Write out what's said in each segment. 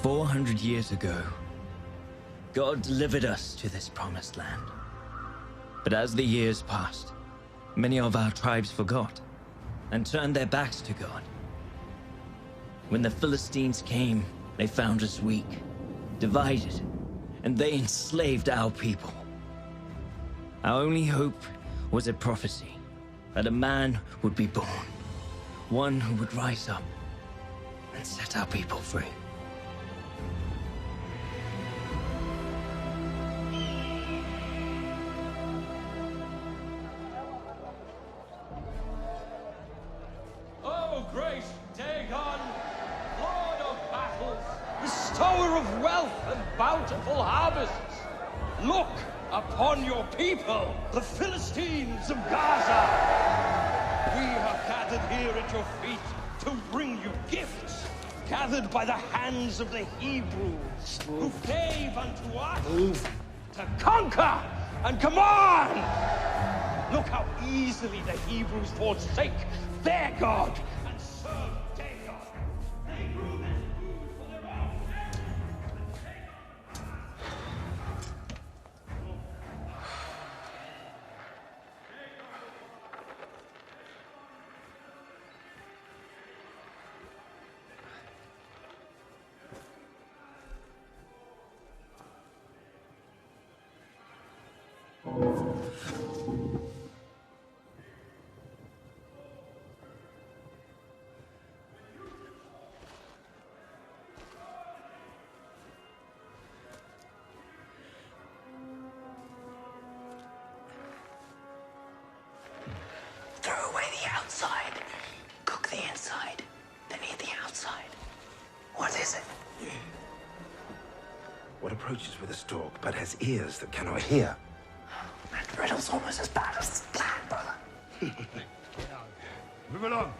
400 years ago, God delivered us to this promised land. But as the years passed, many of our tribes forgot and turned their backs to God. When the Philistines came, they found us weak, divided, and they enslaved our people. Our only hope was a prophecy that a man would be born, one who would rise up and set our people free. Oh, great Dagon, Lord of battles, bestower of wealth and bountiful harvests, look upon your people, the Philistines of Gaza. We have gathered here at your feet to bring you gifts, gathered by the hands of the Hebrews, who gave unto us to conquer and command. Look how easily the Hebrews forsake their God and serve Dagon. They grew this food for their own ends. Throw away the outside, cook the inside, then eat the outside. What is it? What approaches with a stalk but has ears that cannot hear? That riddle's almost as bad as the plan, brother. Move along.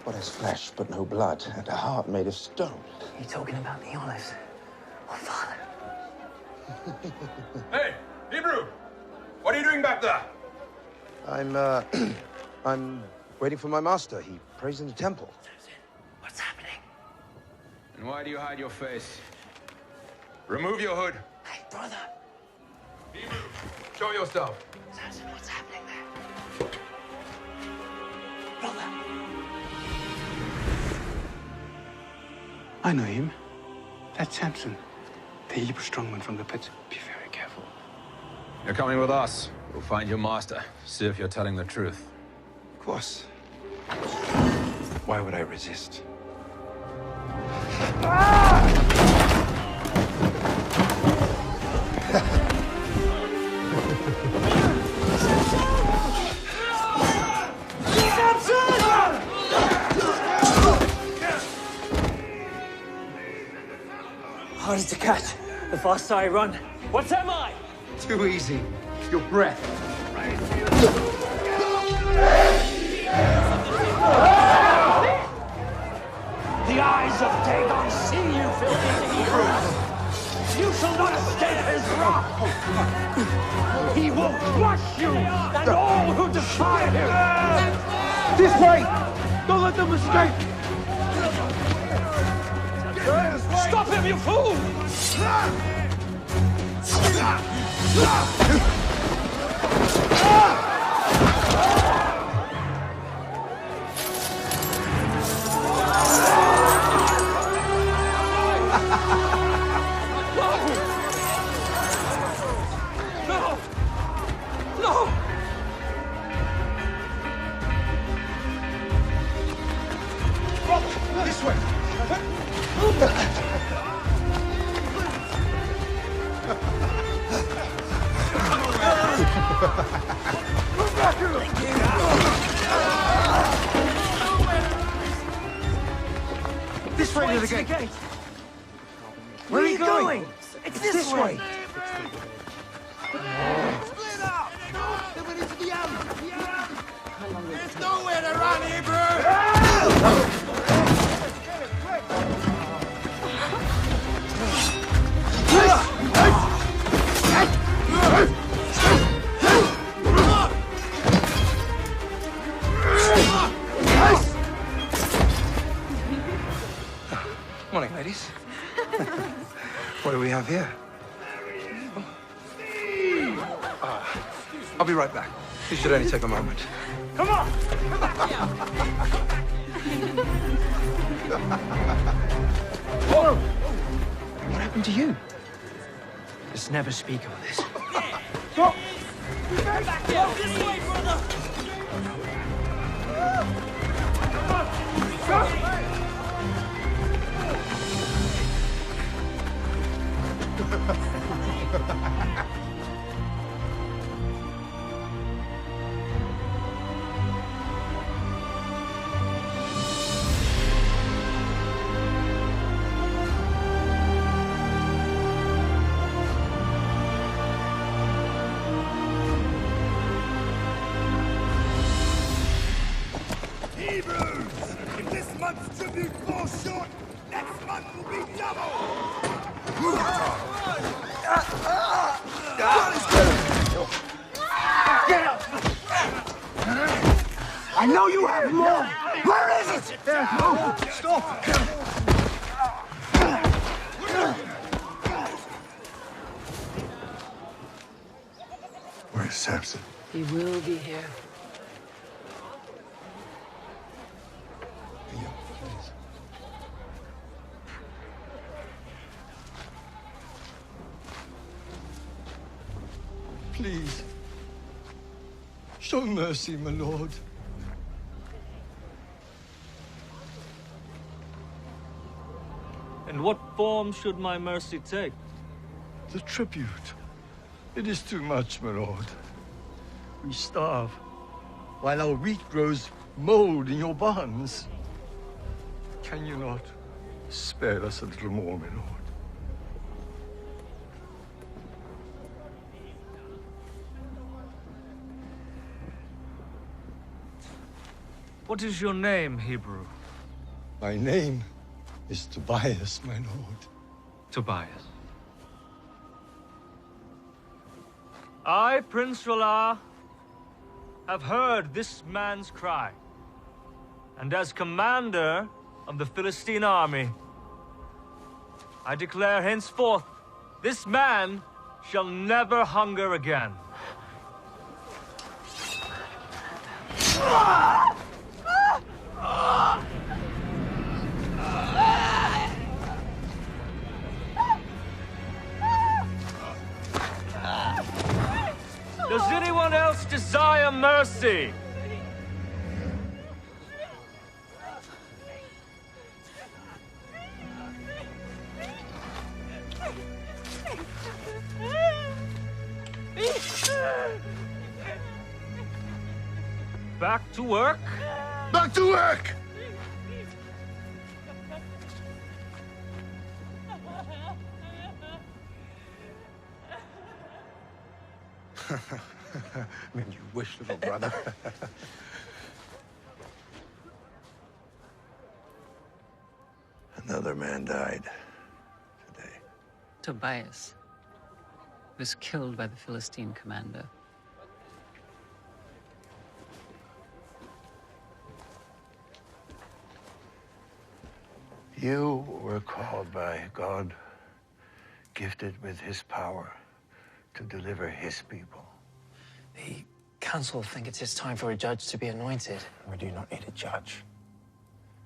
What is flesh but no blood, and a heart made of stone? You talking about the olives? Or father? Hey, Hebrew! What are you doing back there? I'm waiting for my master. He prays in the temple. What's happening? And why do you hide your face? Remove your hood. Hey, brother. Hebrew, show yourself. Samson, what's happening there? Brother. I know him. That's Samson, the Hebrew strongman from the pit. Be very careful. You're coming with us. We'll find your master. See if you're telling the truth. Of course. Why would I resist? Harder to catch. The faster I run. What's that mine? Too easy. Your breath. The eyes of Dagon see you, filthy Hebrews. You shall not escape his wrath. He will crush you and all who defy him. This way! Don't let them escape! Stop him, you fool! No! No! This way! This way to the gate. Where are you going? It's this way. Split up! Then we need to the alley. There's nowhere to run, Hebrew! morning, ladies. What do we have here? I'll be right back. This should only take a moment. Come on! Whoa! What happened to you? Just never speak of this. Stop! Back here! This way, brother! Hebrews! If this month's tribute falls short, next month will be double! Get up! I know you have more! Where is it? No! Stop! Where's Samson? He will be here. Please. Show mercy, my lord. And what form should my mercy take? The tribute. It is too much, my lord. We starve, while our wheat grows mold in your barns. Can you not spare us a little more, my lord? What is your name, Hebrew? My name is Tobias, my lord. Tobias. I, Prince R'hllor, have heard this man's cry. And as commander of the Philistine army, I declare henceforth, this man shall never hunger again. Does anyone else desire mercy? Back to work? Back to work! When you wish, little brother. Another man died today. Tobias was killed by the Philistine commander. You were called by God, gifted with his power to deliver his people. The council think it's time for a judge to be anointed. We do not need a judge.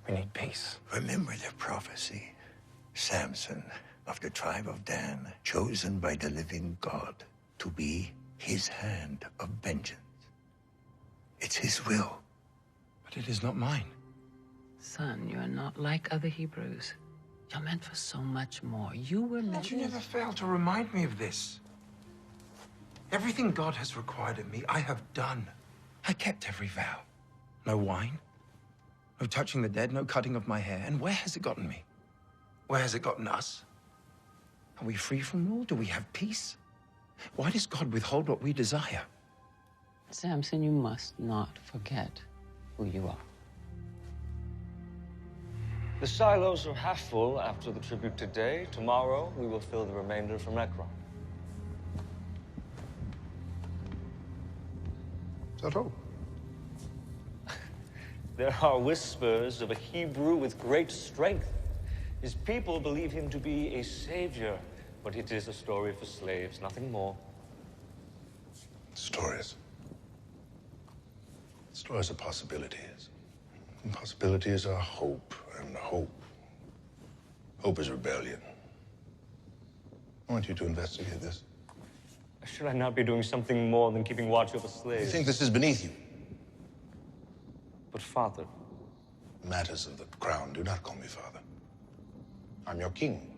We need peace. Remember the prophecy. Samson of the tribe of Dan, chosen by the living God to be his hand of vengeance. It's his will. But it is not mine. Son, you are not like other Hebrews. You're meant for so much more. You were meant... But you never fail to remind me of this. Everything God has required of me, I have done. I kept every vow. No wine, no touching the dead, no cutting of my hair. And where has it gotten me? Where has it gotten us? Are we free from rule? Do we have peace? Why does God withhold what we desire? Samson, you must not forget who you are. The silos are half full after the tribute today. Tomorrow, we will fill the remainder from Ekron. Is that all? There are whispers of a Hebrew with great strength His people believe him to be a savior, but it is a story for slaves, nothing more. Stories. Stories are possibilities. And possibilities are hope, and hope is rebellion. I want you to investigate this. Should I not be doing something more than keeping watch over slaves? You think this is beneath you? But father... Matters of the crown, do not call me father. I'm your king.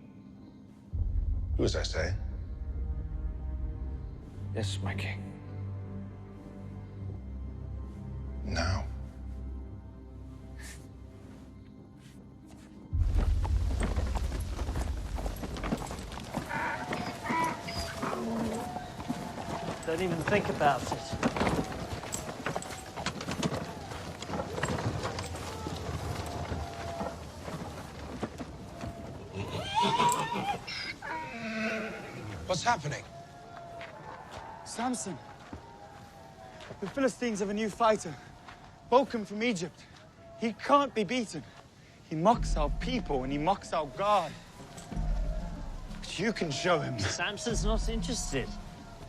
Do as I say. Yes, my king. Now. Don't even think about it. What's happening? Samson. The Philistines have a new fighter. Welcome from Egypt. He can't be beaten. He mocks our people and he mocks our God. But you can show him. Samson's not interested.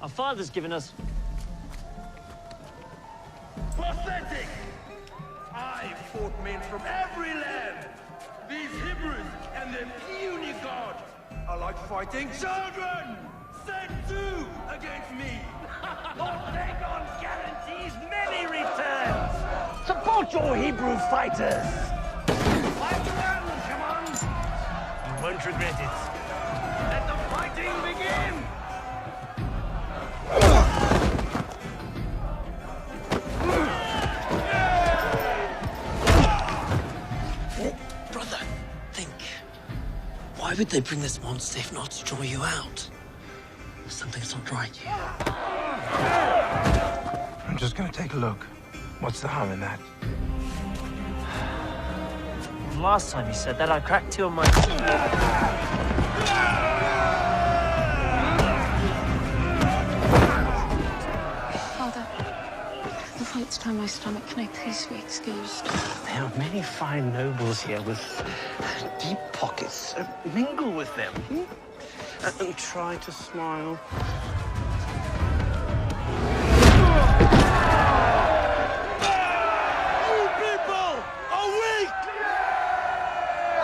Our father's given us... Pathetic! I fought men from every land. These Hebrews and their puny God are like fighting children! Set two against me! Lord Dagon guarantees many returns! Support your Hebrew fighters! Fight them, come on! You won't regret it. Let the fighting begin! Brother, think. Why would they bring this monster if not to draw you out? Something's not right here. I'm just gonna take a look. What's the harm in that? Last time you said that, I cracked two of my... Father, the fight's down my stomach. Can I please be excused? There are many fine nobles here with deep pockets. Mingle with them. And try to smile. You people are weak!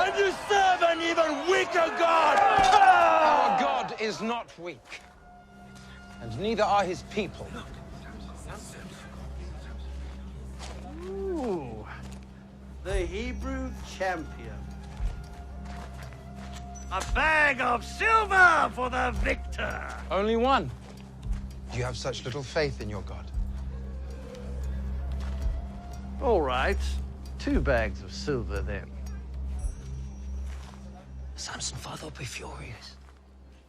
And you serve an even weaker God! Our God is not weak. And neither are his people. Ooh, the Hebrew champion. A bag of silver for the victor! Only one. You have such little faith in your God. All right, 2 bags of silver then. Samson, father will be furious.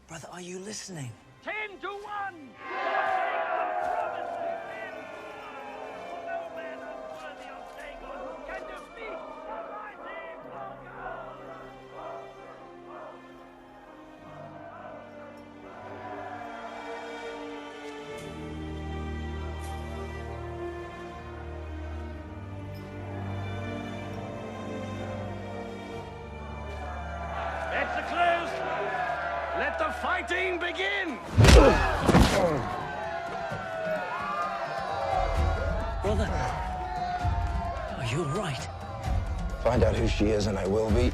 Brother, are you listening? 10 to 1! Let the fighting begin! Brother, are you all right? Find out who she is and I will be.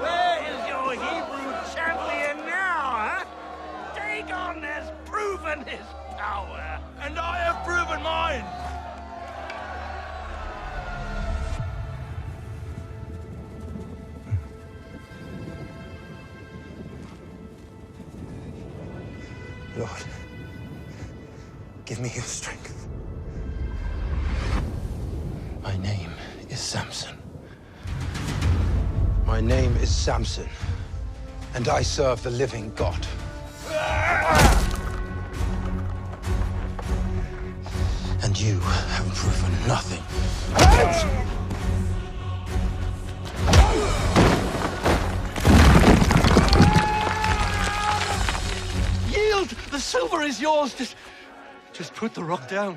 Where is your Hebrew champion now, huh? Dagon has proven his power. And I have proven mine! Lord, give me your strength. My name is Samson. My name is Samson, and I serve the living God. And you have proven nothing. The silver is yours. Just put the rock down.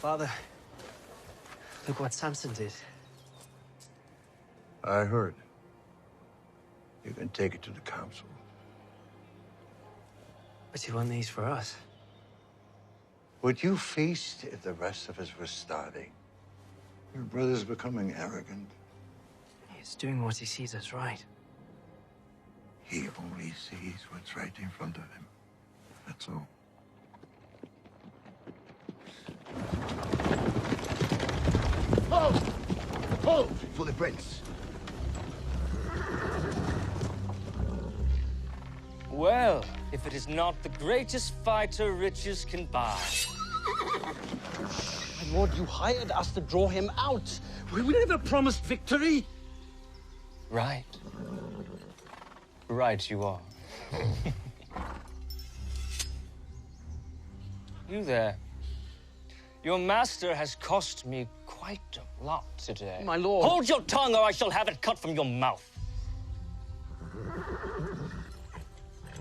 Father, look what Samson did. I heard. You can take it to the council. But he won these for us. Would you feast if the rest of us were starving? Your brother's becoming arrogant. He's doing what he sees as right. He only sees what's right in front of him. That's all. Hold! Hold for the prince. Well, if it is not the greatest fighter riches can buy. My lord, you hired us to draw him out. We never promised victory. Right. Right you are. You there. Your master has cost me quite a lot today. My lord. Hold your tongue or I shall have it cut from your mouth.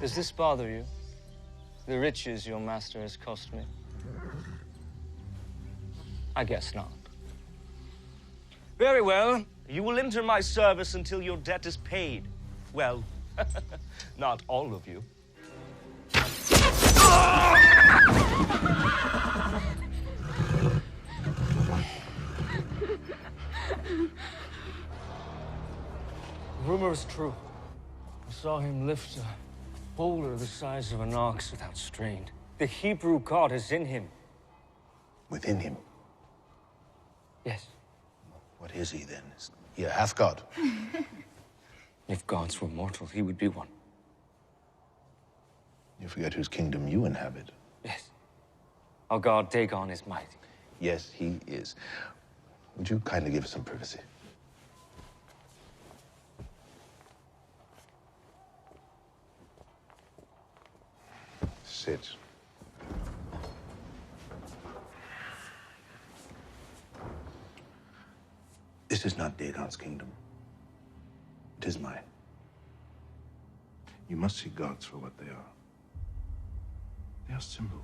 Does this bother you? The riches your master has cost me? I guess not. Very well. You will enter my service until your debt is paid. Well, not all of you. Rumor is true. I saw him lift a boulder the size of an ox without strain. The Hebrew god is in him. Within him? Yes. What is he then? Is he a half-god? If gods were mortal, he would be one. You forget whose kingdom you inhabit. Yes. Our god Dagon is mighty. Yes, he is. Would you kindly give us some privacy? Sit. This is not Dagon's kingdom. It is mine. You must see gods for what they are. They are symbols.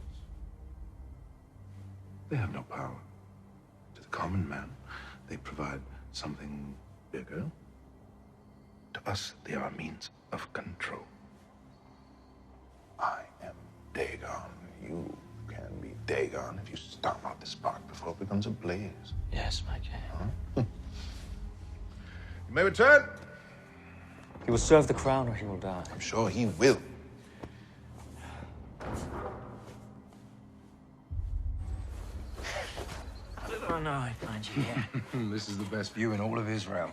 They have no power. To the common man, they provide something bigger. To us, they are a means of control. I am Dagon. You can be Dagon if you stomp out the spark before it becomes a blaze. Yes, my king. Huh? You may return. He will serve the crown or he will die. I'm sure he will. Oh, no, I find you here. This is the best view in all of Israel.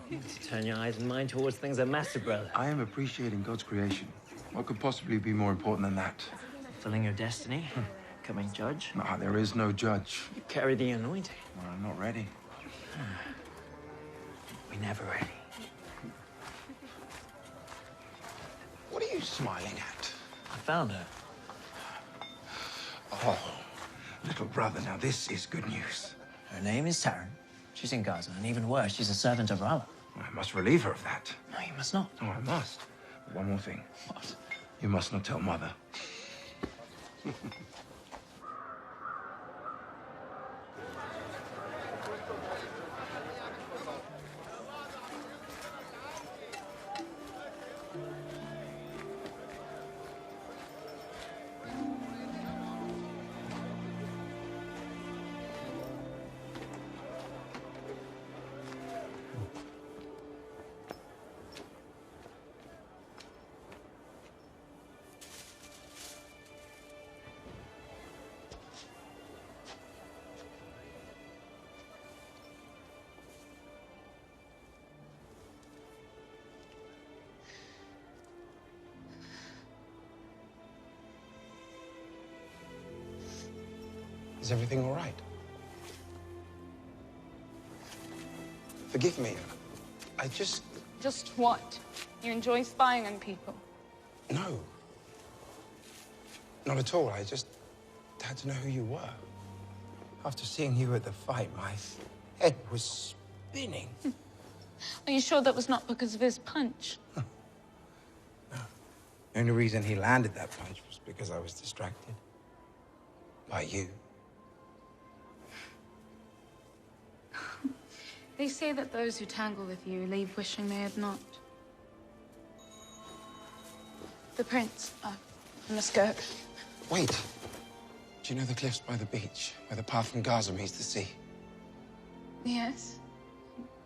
Turn your eyes and mind towards things that matter, brother. I am appreciating God's creation. What could possibly be more important than that? Fulfilling your destiny, becoming judge. No, there is no judge. You carry the anointing. Well, I'm not ready. We're never ready. What are you smiling at? I found her. Oh, little brother, now this is good news. Her name is Taryn. She's in Gaza, and even worse, she's a servant of Allah. I must relieve her of that. No, you must not. Oh, I must. But one more thing. What? You must not tell Mother. Is everything all right? Forgive me. I just... Just what? You enjoy spying on people? No. Not at all. I just had to know who you were. After seeing you at the fight, my head was spinning. Are you sure that was not because of his punch? No. The only reason he landed that punch was because I was distracted. By you. They say that those who tangle with you leave wishing they had not. The prince. Oh, I must go. Wait. Do you know the cliffs by the beach, where the path from Gaza meets the sea? Yes.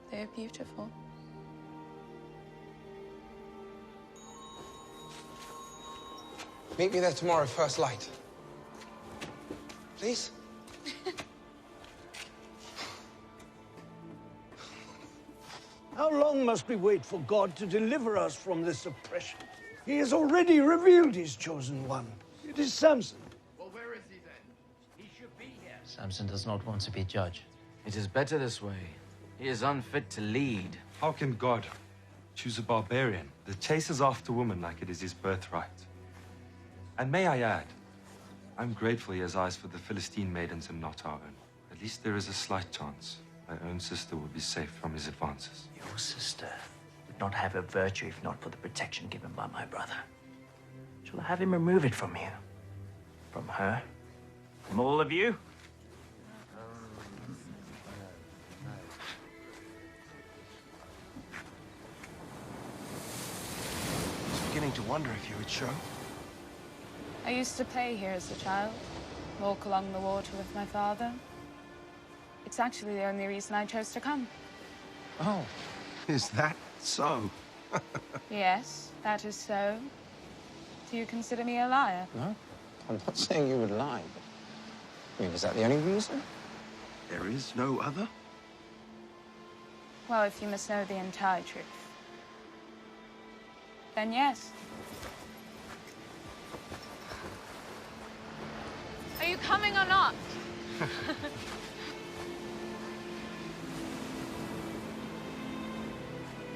They're beautiful. Meet me there tomorrow, first light. Please? How long must we wait for God to deliver us from this oppression? He has already revealed his chosen one. It is Samson. Well, where is he then? He should be here. Samson does not want to be judge. It is better this way. He is unfit to lead. How can God choose a barbarian that chases after women like it is his birthright? And may I add, I'm grateful he has eyes for the Philistine maidens and not our own. At least there is a slight chance my own sister will be safe from his advances. Your sister would not have a virtue if not for the protection given by my brother. Shall I have him remove it from you? From her? From all of you? I was beginning to wonder if you would show. I used to play here as a child, walk along the water with my father. It's actually the only reason I chose to come. Oh, is that so? Yes, that is so. Do you consider me a liar? No, I'm not saying you would lie, but... I mean, is that the only reason? There is no other? Well, if you must know the entire truth, then yes. Are you coming or not?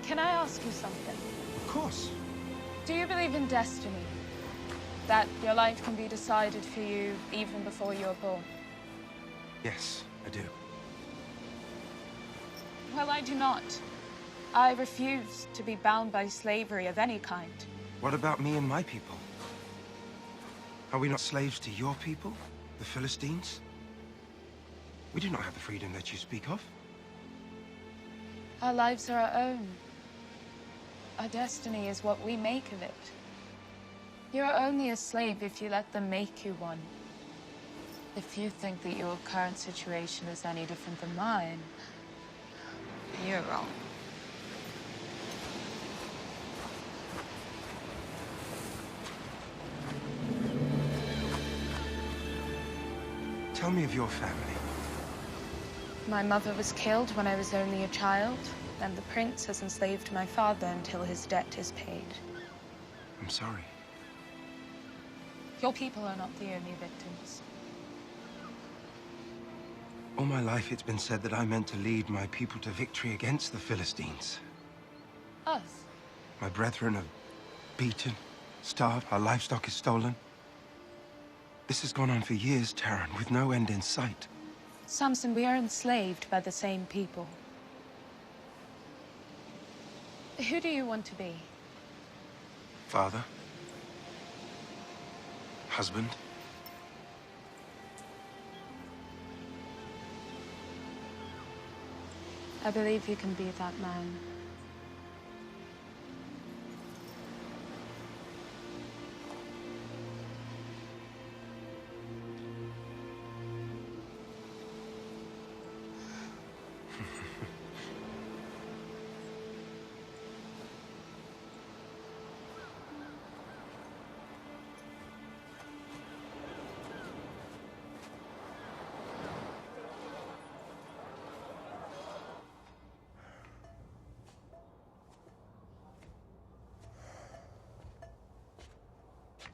Can I ask you something? Of course. Do you believe in destiny? That your life can be decided for you even before you're born? Yes, I do. Well, I do not. I refuse to be bound by slavery of any kind. What about me and my people? Are we not slaves to your people, the Philistines? We do not have the freedom that you speak of. Our lives are our own. Our destiny is what we make of it. You're only a slave if you let them make you one. If you think that your current situation is any different than mine, you're wrong. Tell me of your family. My mother was killed when I was only a child, and the prince has enslaved my father until his debt is paid. I'm sorry. Your people are not the only victims. All my life it's been said that I meant to lead my people to victory against the Philistines. Us? My brethren are beaten, starved, our livestock is stolen. This has gone on for years, Terran, with no end in sight. Samson, we are enslaved by the same people. Who do you want to be? Father. Husband. I believe you can be that man.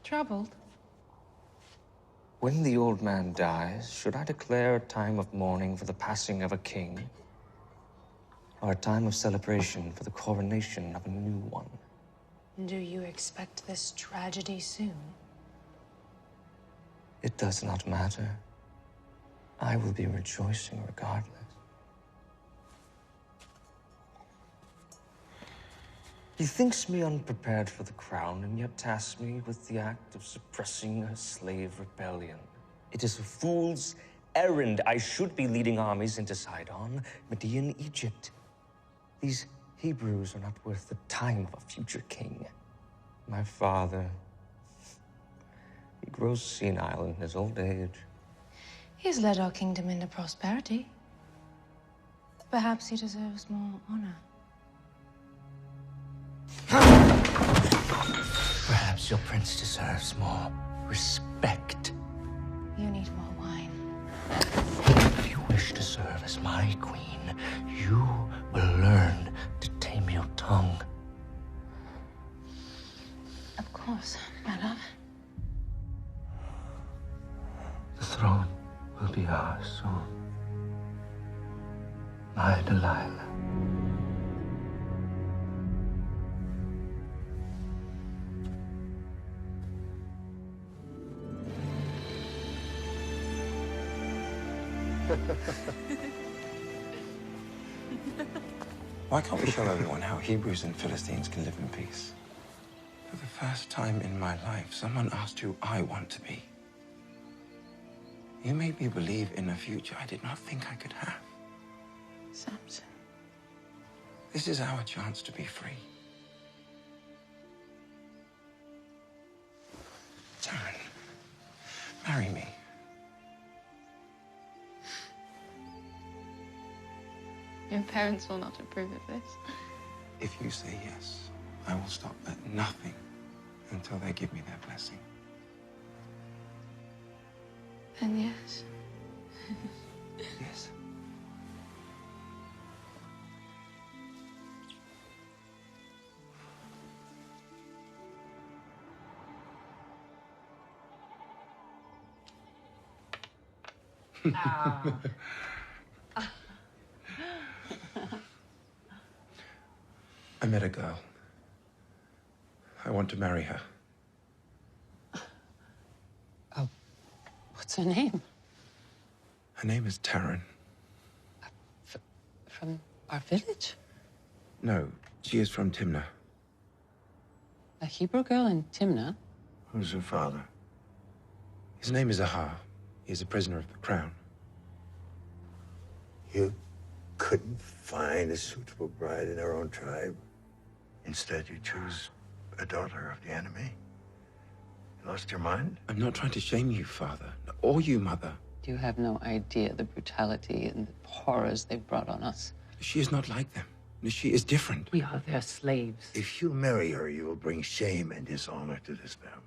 Troubled? When the old man dies, should I declare a time of mourning for the passing of a king? Or a time of celebration for the coronation of a new one? Do you expect this tragedy soon? It does not matter. I will be rejoicing regardless. He thinks me unprepared for the crown, and yet tasks me with the act of suppressing a slave rebellion. It is a fool's errand. I should be leading armies into Sidon, Median, Egypt. These Hebrews are not worth the time of a future king. My father, he grows senile in his old age. He's led our kingdom into prosperity. Perhaps he deserves more honor. Perhaps your prince deserves more respect. You need more wine. If you wish to serve as my queen, you will learn to tame your tongue. Of course, my love. The throne will be ours soon. My Delilah. Why can't we show everyone how Hebrews and Philistines can live in peace? For the first time in my life, someone asked who I want to be. You made me believe in a future I did not think I could have. Samson. This is our chance to be free. Taryn, marry me. Your parents will not approve of this. If you say yes, I will stop at nothing until they give me their blessing. Then yes. Yes. I met a girl. I want to marry her. Oh, what's her name? Her name is Taryn. From our village? No, she is from Timnah. A Hebrew girl in Timnah? Who's her father? His name is Ahar. He is a prisoner of the crown. You couldn't find a suitable bride in our own tribe? Instead, you choose a daughter of the enemy? You lost your mind? I'm not trying to shame you, Father, or you, Mother. You have no idea the brutality and the horrors they've brought on us. She is not like them. She is different. We are their slaves. If you marry her, you will bring shame and dishonor to this family.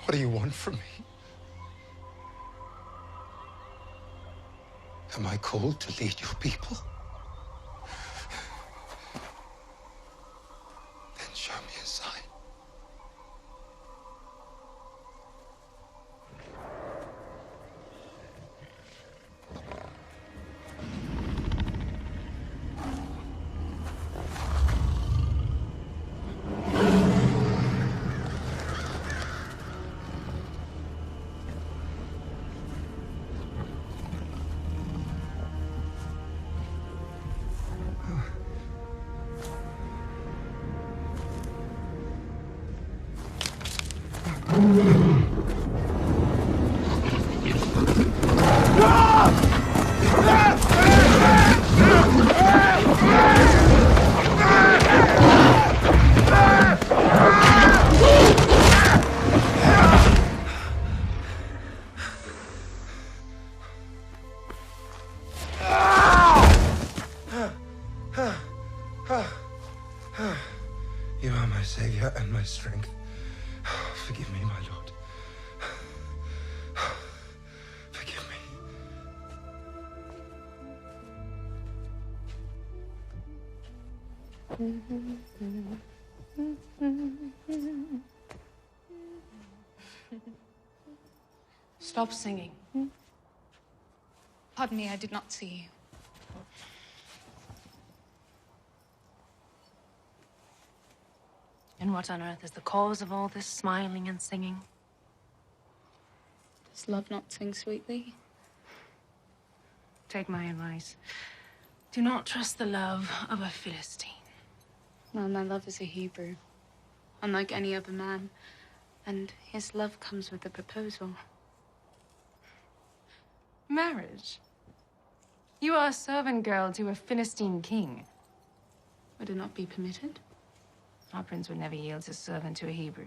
What do you want from me? Am I called to lead your people? Then show me a sign. Stop singing. Pardon me, I did not see you. And what on earth is the cause of all this smiling and singing? Does love not sing sweetly? Take my advice. Do not trust the love of a Philistine. Well, my love is a Hebrew, unlike any other man. And his love comes with a proposal. Marriage? You are a servant girl to a Philistine king. Would it not be permitted? Our prince would never yield his servant to a Hebrew.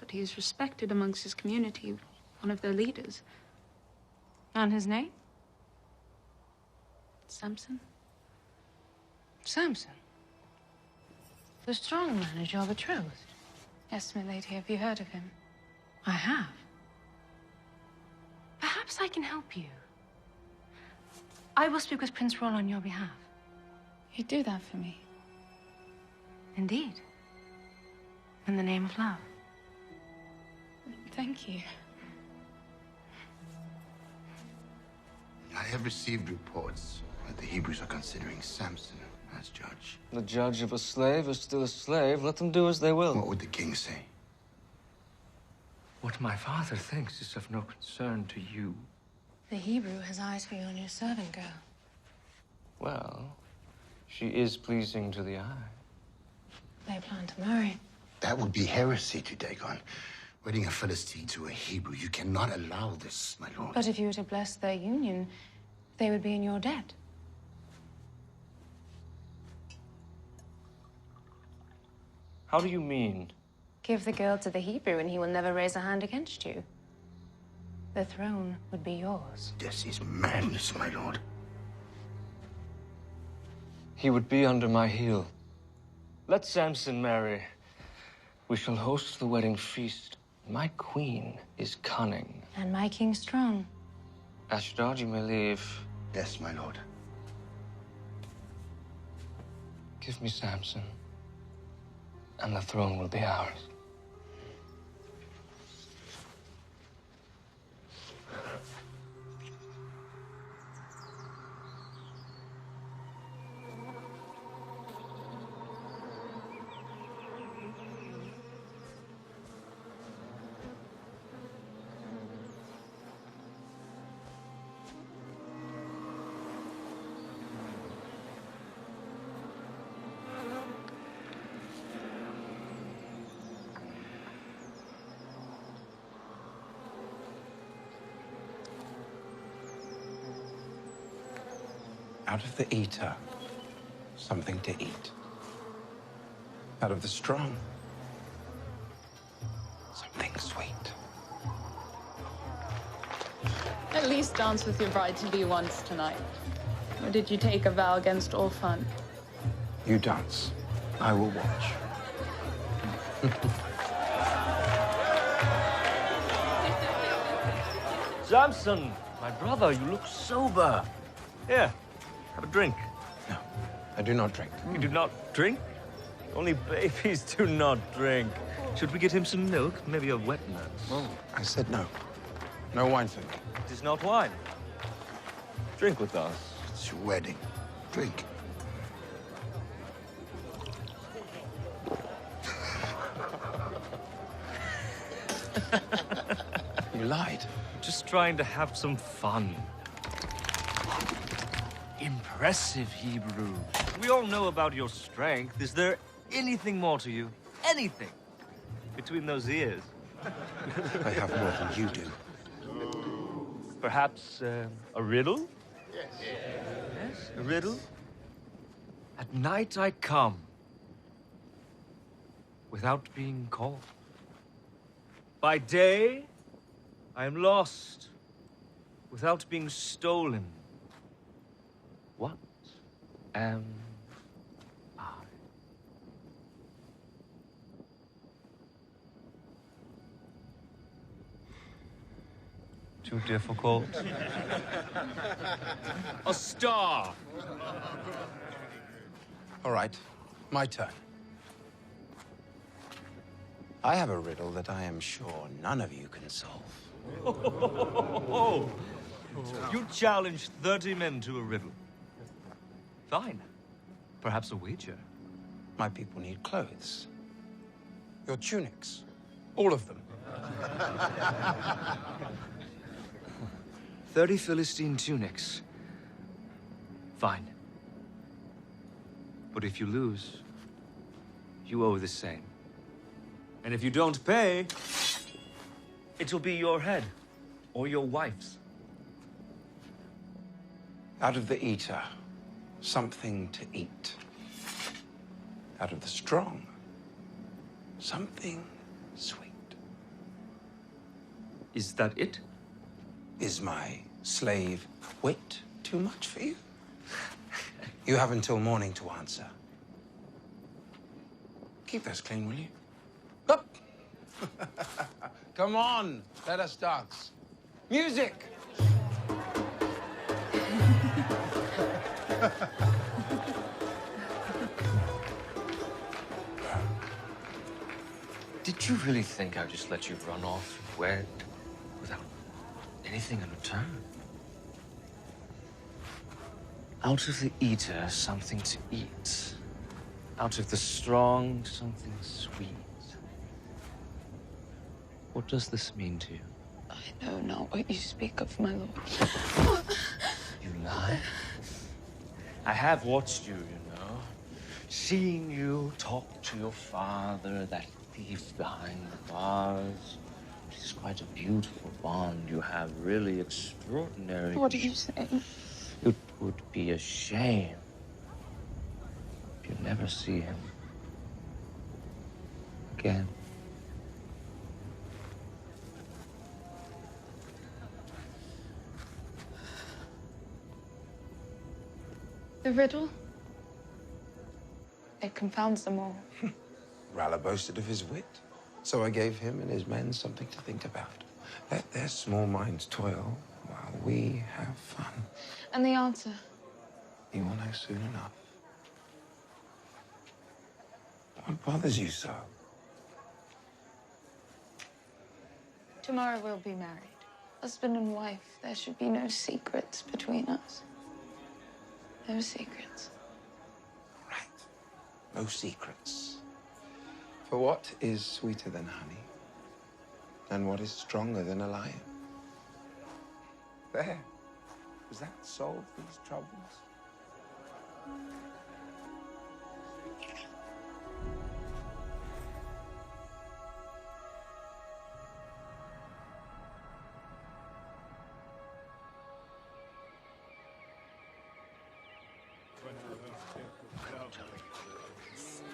But he is respected amongst his community, one of their leaders. And his name? Samson. Samson? The strong man is your betrothed? Yes, my lady. Have you heard of him? I have. Perhaps I can help you. I will speak with Prince Roll on your behalf. You'd do that for me? Indeed. In the name of love. Thank you. I have received reports that the Hebrews are considering Samson as judge. The judge of a slave is still a slave. Let them do as they will. What would the king say? What my father thinks is of no concern to you. The Hebrew has eyes for you and your servant girl. Well, she is pleasing to the eye. They plan to marry. That would be heresy to Dagon. Wedding a Philistine to a Hebrew. You cannot allow this, my lord. But if you were to bless their union, they would be in your debt. How do you mean? Give the girl to the Hebrew and he will never raise a hand against you. The throne would be yours. This is madness, my lord. He would be under my heel. Let Samson marry. We shall host the wedding feast. My queen is cunning. And my king strong. Ashdod, you may leave. Yes, my lord. Give me Samson, and the throne will be ours. Out of the eater, something to eat. Out of the strong, something sweet. At least dance with your bride-to-be once tonight. Or did you take a vow against all fun? You dance. I will watch. Samson, my brother, you look sober. Here, have a drink. No, I do not drink. You do not drink? Only babies do not drink. Should we get him some milk? Maybe a wet nurse? Oh, I said no. No wine for me. It is not wine. Drink with us. It's your wedding. Drink. You lied. Just trying to have some fun. Impressive, Hebrew. We all know about your strength. Is there anything more to you? Anything? Between those ears? I have more than you do. Perhaps a riddle? Yes. Yes, a riddle? At night I come, without being called. By day, I am lost, without being stolen. What am I? Too difficult? A star. All right, my turn. I have a riddle that I am sure none of you can solve. You challenged 30 men to a riddle. Fine. Perhaps a wager. My people need clothes. Your tunics. All of them. 30 Philistine tunics. Fine. But if you lose, you owe the same. And if you don't pay, it'll be your head or your wife's. Out of the eater, something to eat. Out of the strong, something sweet. Is that it? Is my slave wit too much for you? You have until morning to answer. Keep those clean, will you? Up! Come on, let us dance. Music! Did you really think I'd just let you run off and wed without anything in return? Out of the eater, something to eat. Out of the strong, something sweet. What does this mean to you? I know not what you speak of, my lord. You lie? I have watched you, you know. Seen you talk to your father, that thief behind the bars. It is quite a beautiful bond you have, really extraordinary. What are you saying? It would be a shame if you never see him again. The riddle? It confounds them all. Ralla boasted of his wit, so I gave him and his men something to think about. Let their small minds toil while we have fun. And the answer? You will know soon enough. What bothers you so? Tomorrow we'll be married. Husband and wife. There should be no secrets between us. No secrets. No secrets. For what is sweeter than honey? And what is stronger than a lion? There. Does that solve these troubles?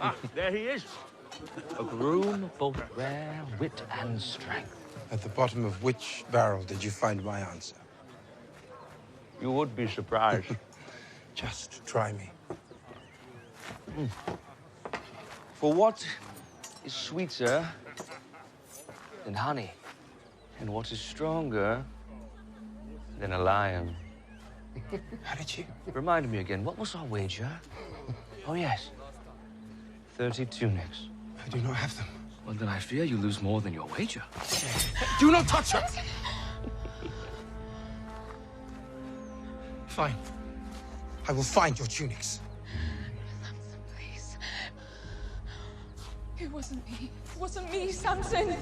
Ah, there he is. A groom of both rare wit and strength. At the bottom of which barrel did you find my answer? You would be surprised. Just try me. For what is sweeter than honey? And what is stronger than a lion? How did you? Remind me again, what was our wager? Oh, yes. 30 tunics. I do not have them. Well, then I fear you lose more than your wager. Do not touch her! Fine. I will find your tunics. Please. It wasn't me. It wasn't me, Samson.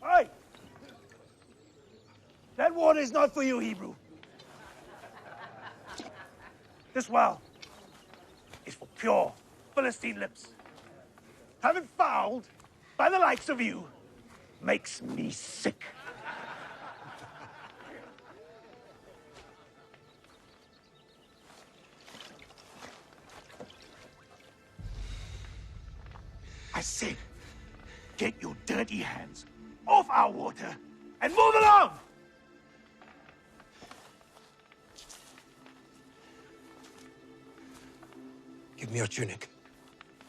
Hey! That water is not for you, Hebrew. This well is for pure Philistine lips. Having fouled by the likes of you makes me sick. said, get your dirty hands off our water and move along! Give me your tunic.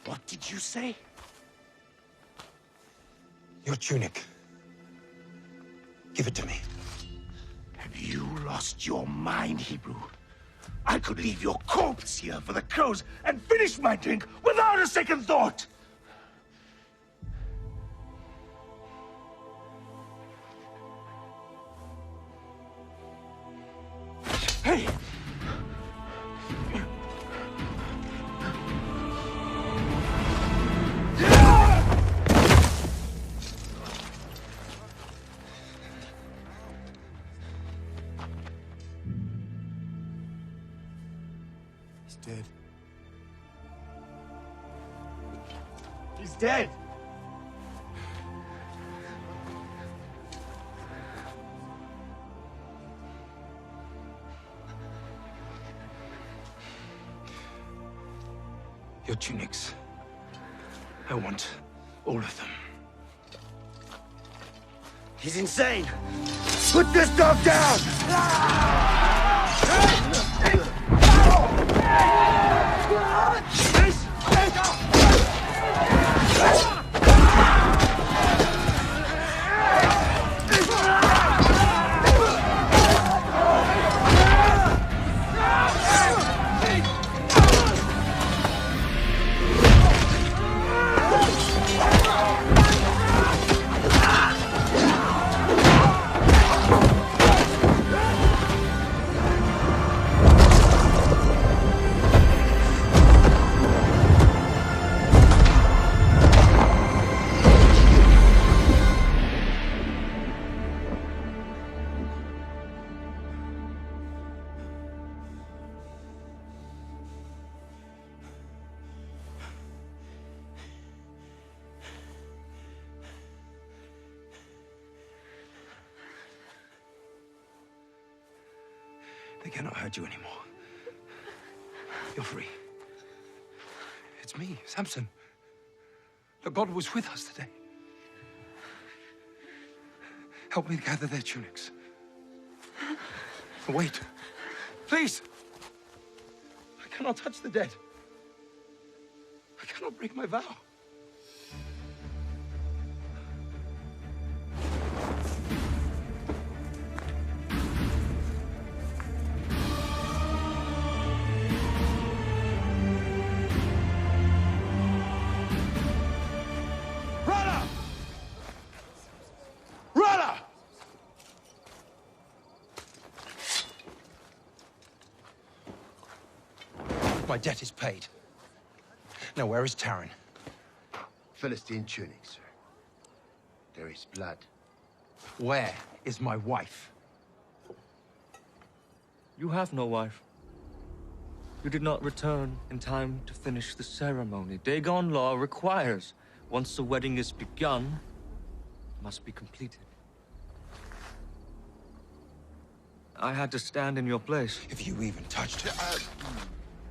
What did you say? Your tunic. Give it to me. Have you lost your mind, Hebrew? I could leave your corpse here for the crows and finish my drink without a second thought! Hey! He's dead. He's dead! Your tunics. I want all of them. He's insane! Put this dog down! They cannot hurt you anymore. You're free. It's me, Samson. The God was with us today. Help me gather their tunics. Wait. Please. I cannot touch the dead. I cannot break my vow. My debt is paid. Now, where is Taran? Philistine tunic, sir. There is blood. Where is my wife? You have no wife. You did not return in time to finish the ceremony. Dagon law requires, once the wedding is begun, it must be completed. I had to stand in your place. If you even touched her.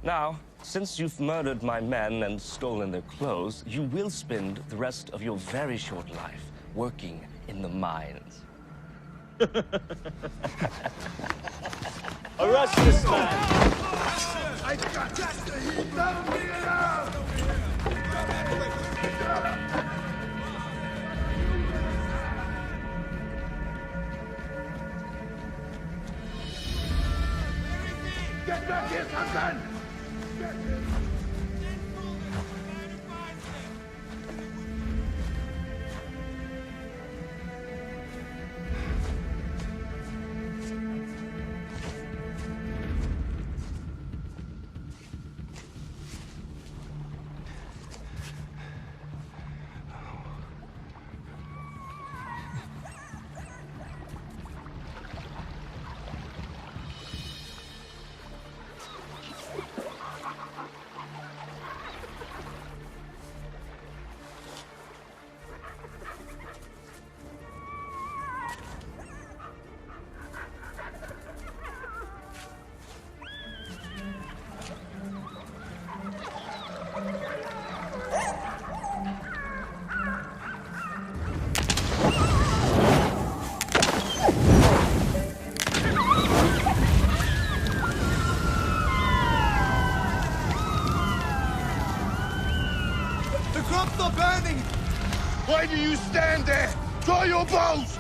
Now, since you've murdered my men and stolen their clothes, you will spend the rest of your very short life working in the mines. Arrest this man! I got Get back here, Samson! crops are burning! Why do you stand there? Draw your bows!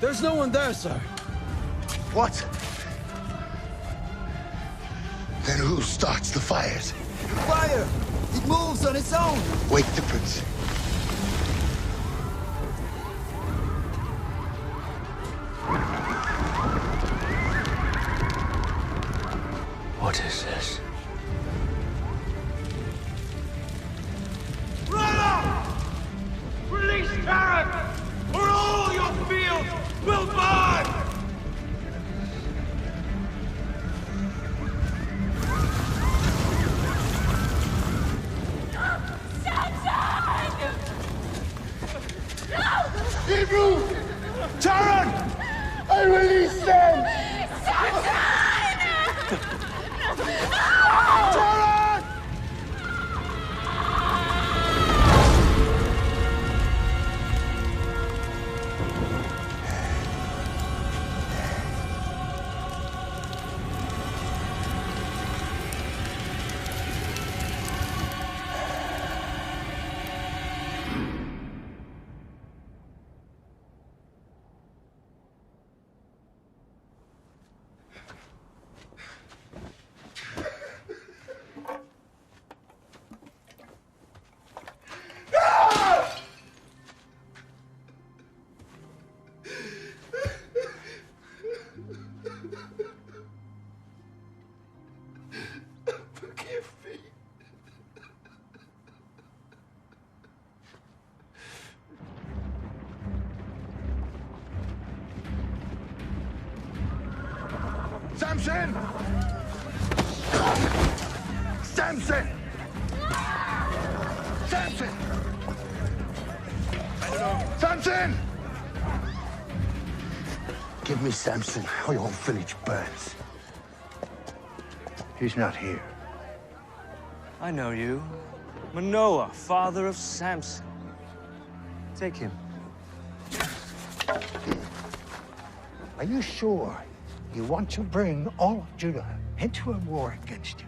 There's no one there, sir. What? Then who starts the fires? Fire! It moves on its own! Wake the prince. What is this? Brother! Release Tarak, or all your fields will burn! Hebrew! Taran! I release them! Taran! Forgive me. Samson! Samson! Samson! Samson! Give me Samson, or your whole village burns. He's not here. I know you. Manoah, father of Samson. Take him. Are you sure you want to bring all of Judah into a war against you?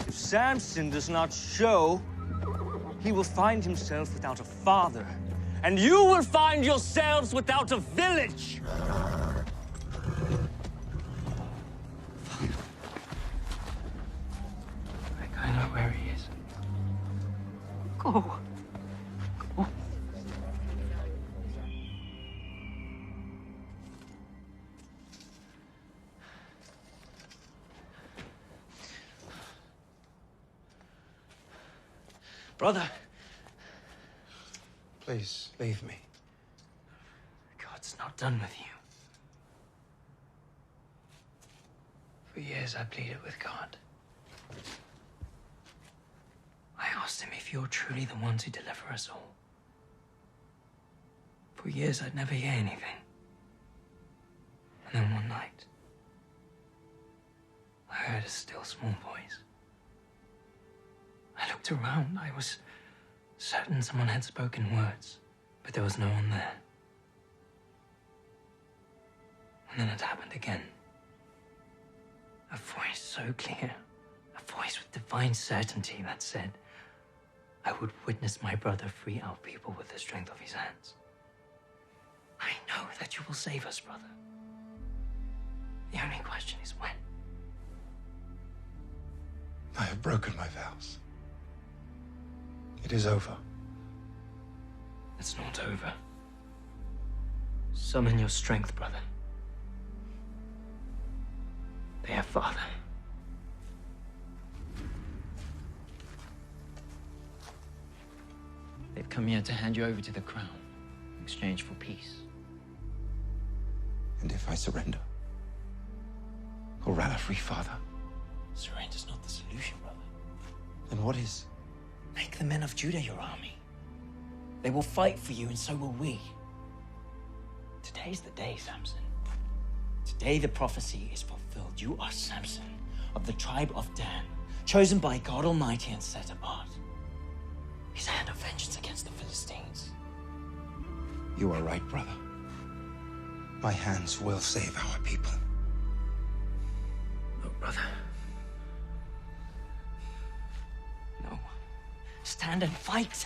If Samson does not show, he will find himself without a father, and you will find yourselves without a village. I know where he is. Go. Go. Brother. Please, leave me. God's not done with you. For years, I pleaded with God. I asked him if you're truly the one to deliver us all. For years, I'd never hear anything. And then one night, I heard a still small voice. I looked around. I was certain someone had spoken words, but there was no one there. And then it happened again. A voice so clear, a voice with divine certainty that said, I would witness my brother free our people with the strength of his hands. I know that you will save us, brother. The only question is when. I have broken my vows. It is over. It's not over. Summon your strength, brother. Their father. They've come here to hand you over to the crown in exchange for peace. And if I surrender? Or rather, free father? Surrender's not the solution, brother. Then what is? Make the men of Judah your army. They will fight for you, and so will we. Today's the day, Samson. Today the prophecy is fulfilled. You are Samson, of the tribe of Dan, chosen by God Almighty and set apart. His hand of vengeance against the Philistines. You are right, brother. My hands will save our people. No, brother. No. stand and fight.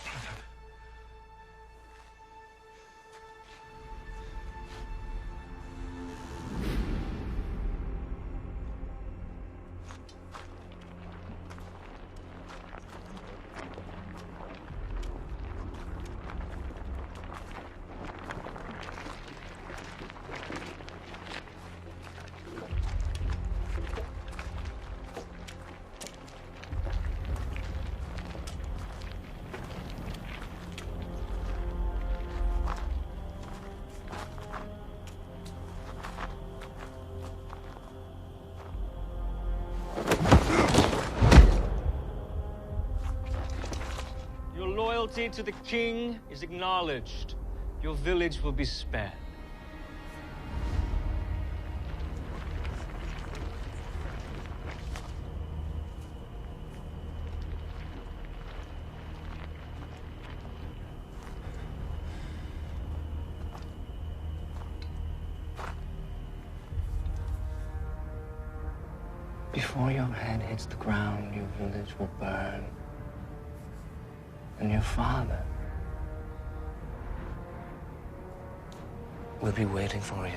Loyalty to the king is acknowledged. Your village will be spared. Before your head hits the ground, your village will burn. And your father will be waiting for you.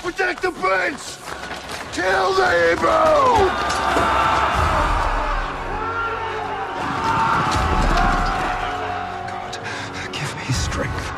Protect the prince! Kill the Hebrew! God, give me strength.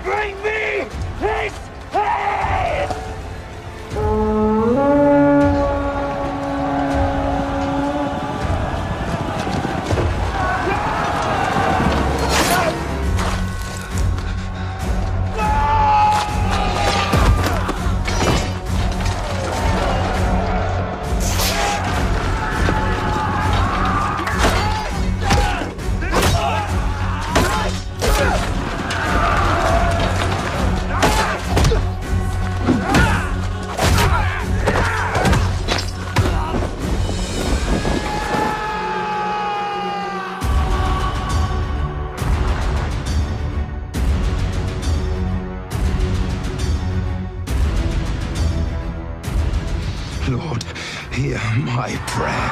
Bring me his head! Lord, hear my prayer.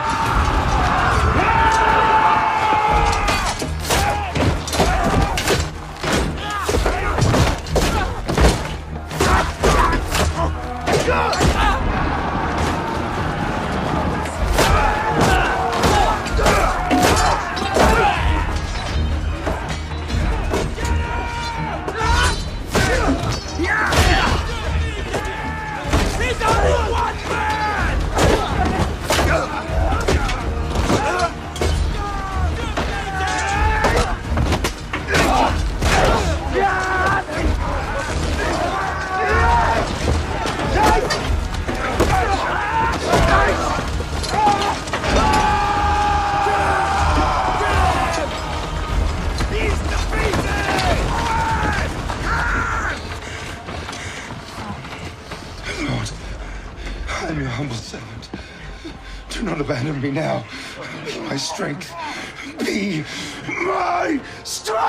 He's only one man! I am your humble servant. Do not abandon me now. Be my strength. Be my strength!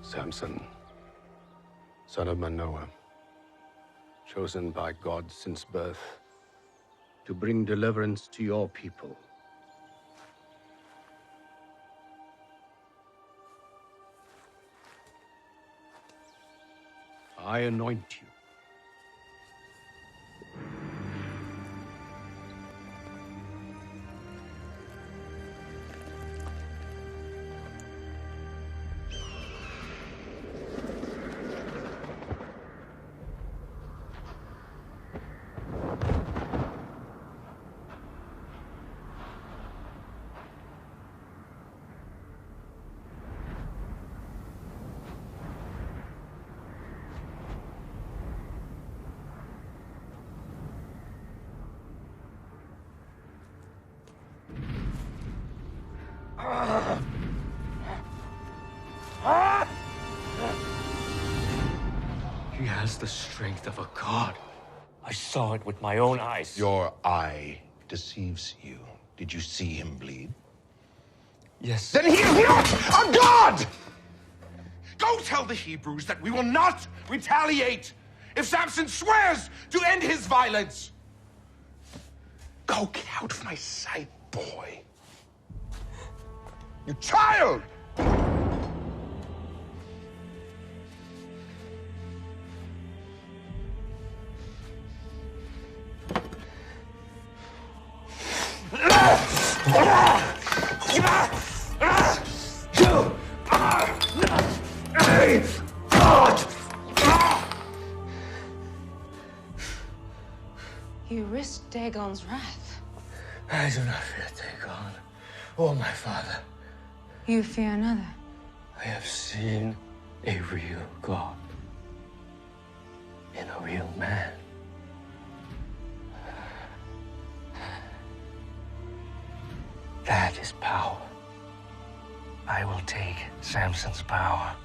Samson, son of Manoah, chosen by God since birth to bring deliverance to your people. I anoint you. He has the strength of a god. I saw it with my own eyes. Your eye deceives you. Did you see him bleed? Yes. Then he is not a god! Go tell the Hebrews that we will not retaliate if Samson swears to end his violence. Go, get out of my sight, boy. You child! You risked Dagon's wrath. I do not fear Dagon or my father. You fear another. I have seen a real God in a real man. That is power. I will take Samson's power.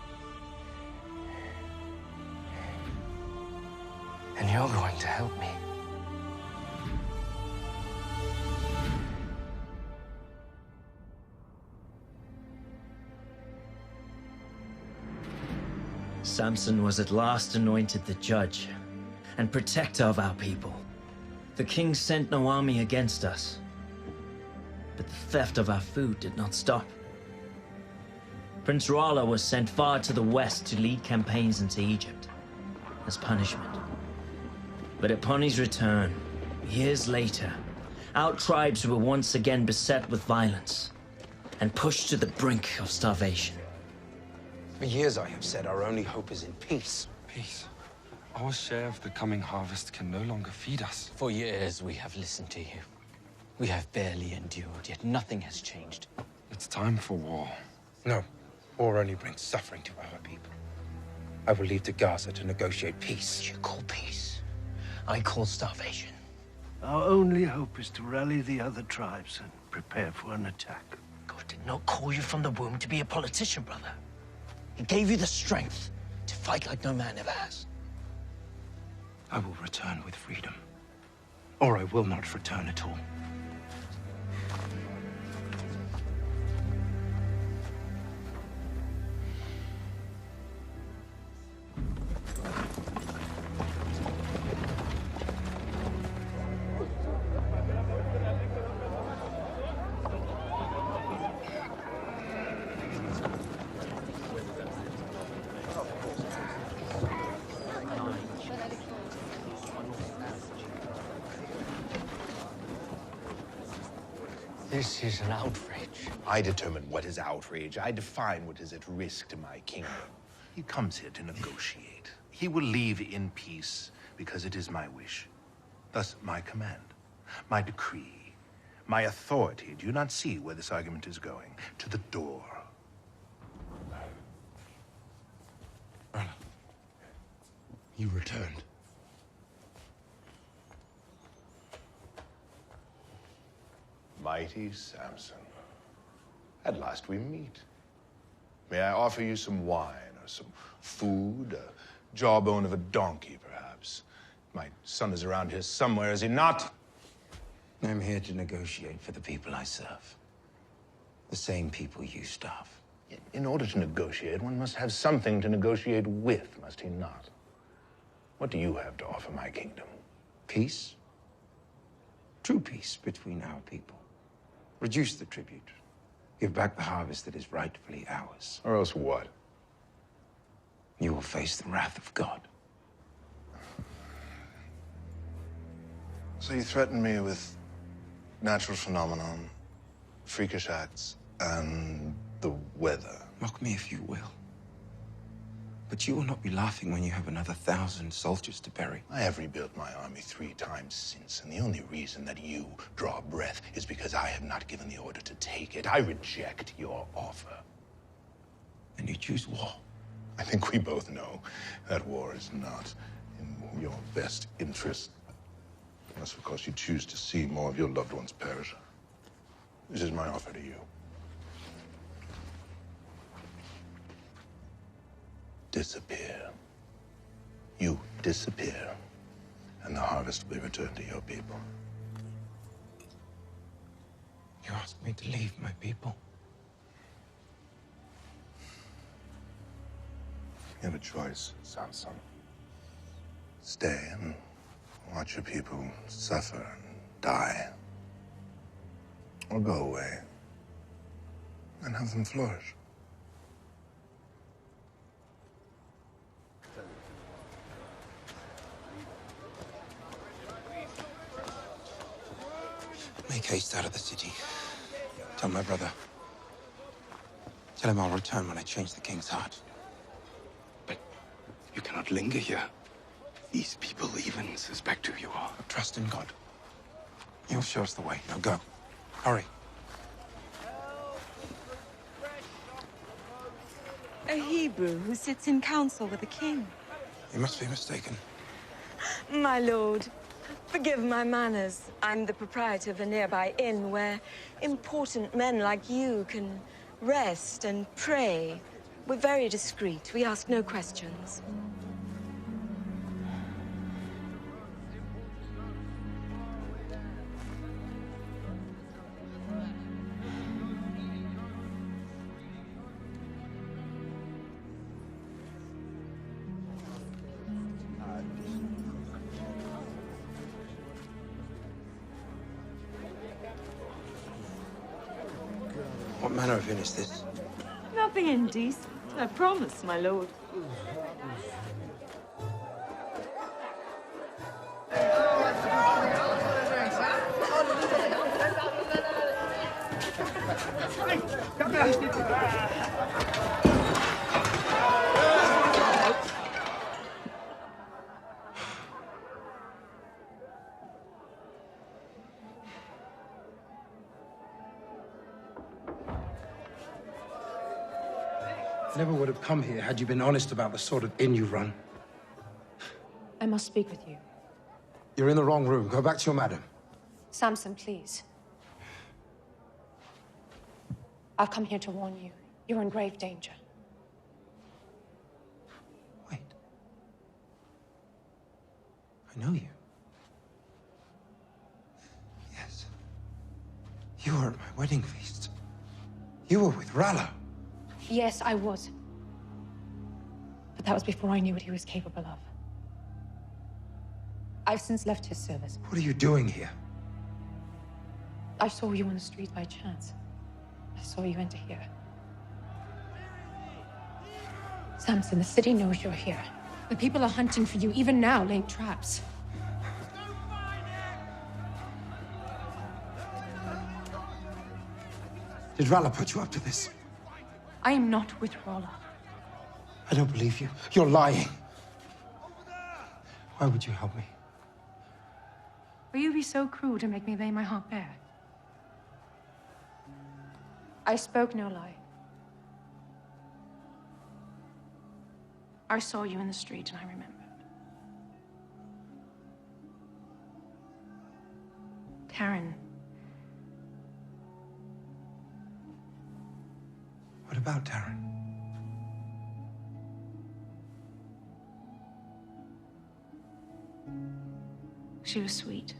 And you're going to help me. Samson was at last anointed the judge and protector of our people. The king sent no army against us, but the theft of our food did not stop. Prince Rala was sent far to the west to lead campaigns into Egypt as punishment. But upon his return, years later, our tribes were once again beset with violence and pushed to the brink of starvation. For years I have said our only hope is in peace. Peace? Our share of the coming harvest can no longer feed us. For years we have listened to you. We have barely endured, yet nothing has changed. It's time for war. No, war only brings suffering to our people. I will leave to Gaza to negotiate peace. You call peace. I call starvation. Our only hope is to rally the other tribes and prepare for an attack. God did not call you from the womb to be a politician, brother. He gave you the strength to fight like no man ever has. I will return with freedom, or I will not return at all. This is an outrage. I determine what is outrage. I define what is at risk to my kingdom. He comes here to negotiate. He will leave in peace because it is my wish. Thus, my command, my decree, my authority. Do you not see where this argument is going? To the door. You returned. Mighty Samson, at last we meet. May I offer you some wine or some food, a jawbone of a donkey, perhaps? My son is around here somewhere, is he not? I'm here to negotiate for the people I serve. The same people you starve. In order to negotiate, one must have something to negotiate with, must he not? What do you have to offer my kingdom? Peace. True peace between our people. Reduce the tribute. Give back the harvest that is rightfully ours. Or else what? You will face the wrath of God. So you threaten me with natural phenomenon, freakish acts, and the weather. Mock me if you will. But you will not be laughing when you have another 1,000 soldiers to bury. I have rebuilt my army 3 times since, and the only reason that you draw breath is because I have not given the order to take it. I reject your offer. And you choose war. I think we both know that war is not in your best interest. Unless, of course, you choose to see more of your loved ones perish. This is my offer to you. Disappear. You disappear, and the harvest will be returned to your people. You asked me to leave my people. You have a choice, Samson. Stay and watch your people suffer and die. Or go away and have them flourish. Make haste out of the city. Tell my brother. Tell him I'll return when I change the king's heart. But you cannot linger here. These people even suspect who you are. Trust in God. He'll show us the way. Now go. Hurry. A Hebrew who sits in council with the king. You must be mistaken. My lord, forgive my manners. I'm the proprietor of a nearby inn where important men like you can rest and pray. We're very discreet. We ask no questions. What manner of inn is this? Nothing indecent, I promise, my lord. I never would have come here had you been honest about the sort of inn you run. I must speak with you. You're in the wrong room. Go back to your madam. Samson, please. I've come here to warn you. You're in grave danger. I know you. Yes. You were at my wedding feast. You were with Rallo. Yes, I was. But that was before I knew what he was capable of. I've since left his service. What are you doing here? I saw you on the street by chance. I saw you enter here. Samson, the city knows you're here. The people are hunting for you, even now, laying traps. Did Rallo put you up to this? I am not with Rolla. I don't believe you. You're lying. Why would you help me? Will you be so cruel to make me lay my heart bare? I spoke no lie. I saw you in the street and I remembered. Karen. What about Taryn? She was sweet.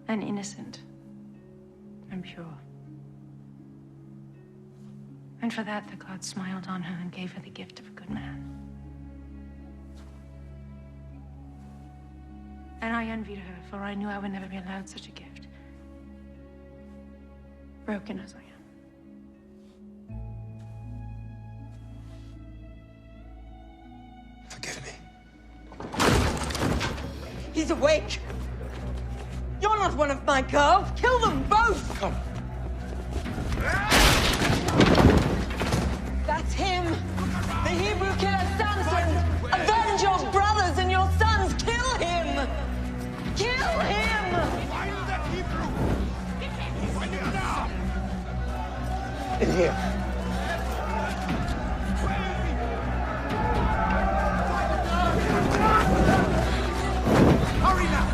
And innocent. And pure. And for that, the gods smiled on her and gave her the gift of a good man. And I envied her, for I knew I would never be allowed such a gift. Broken as I am. Forgive me. He's awake! You're not one of my girls! Kill them both! Come. That's him! The Hebrew killer Samson! Avenge your brothers and your sons! Kill him! Kill him! Find that Hebrew! Find him now! In here. Hurry now!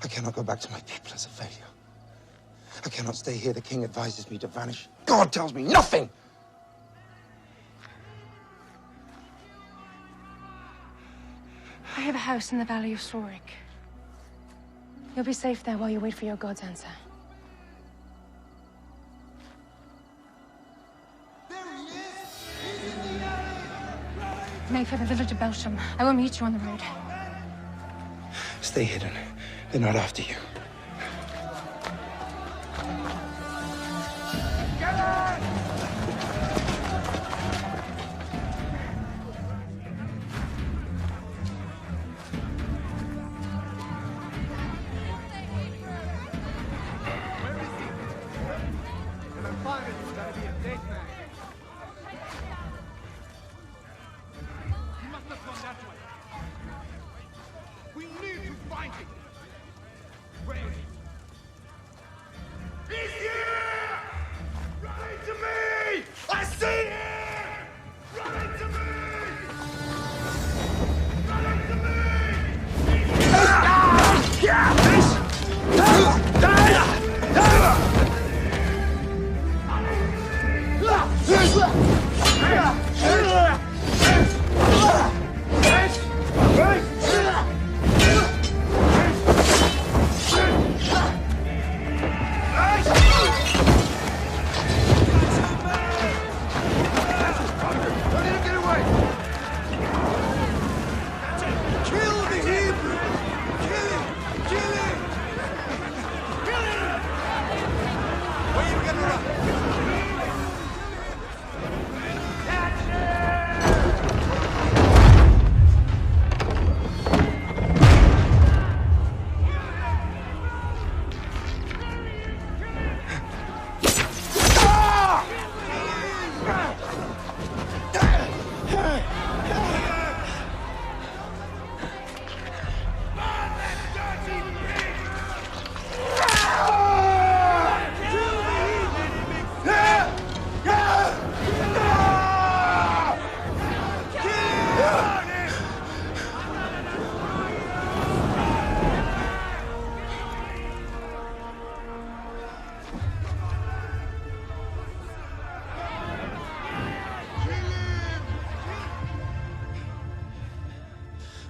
I cannot go back to my people as a failure. I cannot stay here. The king advises me to vanish. God tells me nothing! I have a house in the Valley of Soric. You'll be safe there while you wait for your god's answer. Make for the village of Belsham. I will meet you on the road. Stay hidden. They're not after you.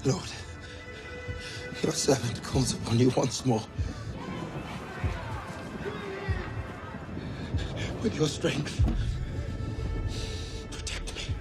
Lord, your servant calls upon you once more. With your strength, protect me.